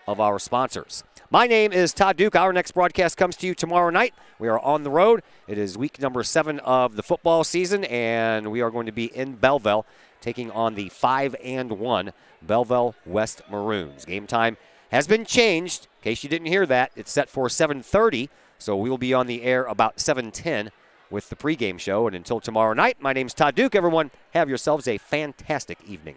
of our sponsors. My name is Todd Duke. Our next broadcast comes to you tomorrow night. We are on the road. It is week number 7 of the football season, and we are going to be in Belleville taking on the 5-1 Belleville West Maroons. Game time has been changed. In case you didn't hear that, it's set for 7:30, so we will be on the air about 7:10 with the pregame show. And until tomorrow night, my name's Todd Duke. Everyone, have yourselves a fantastic evening.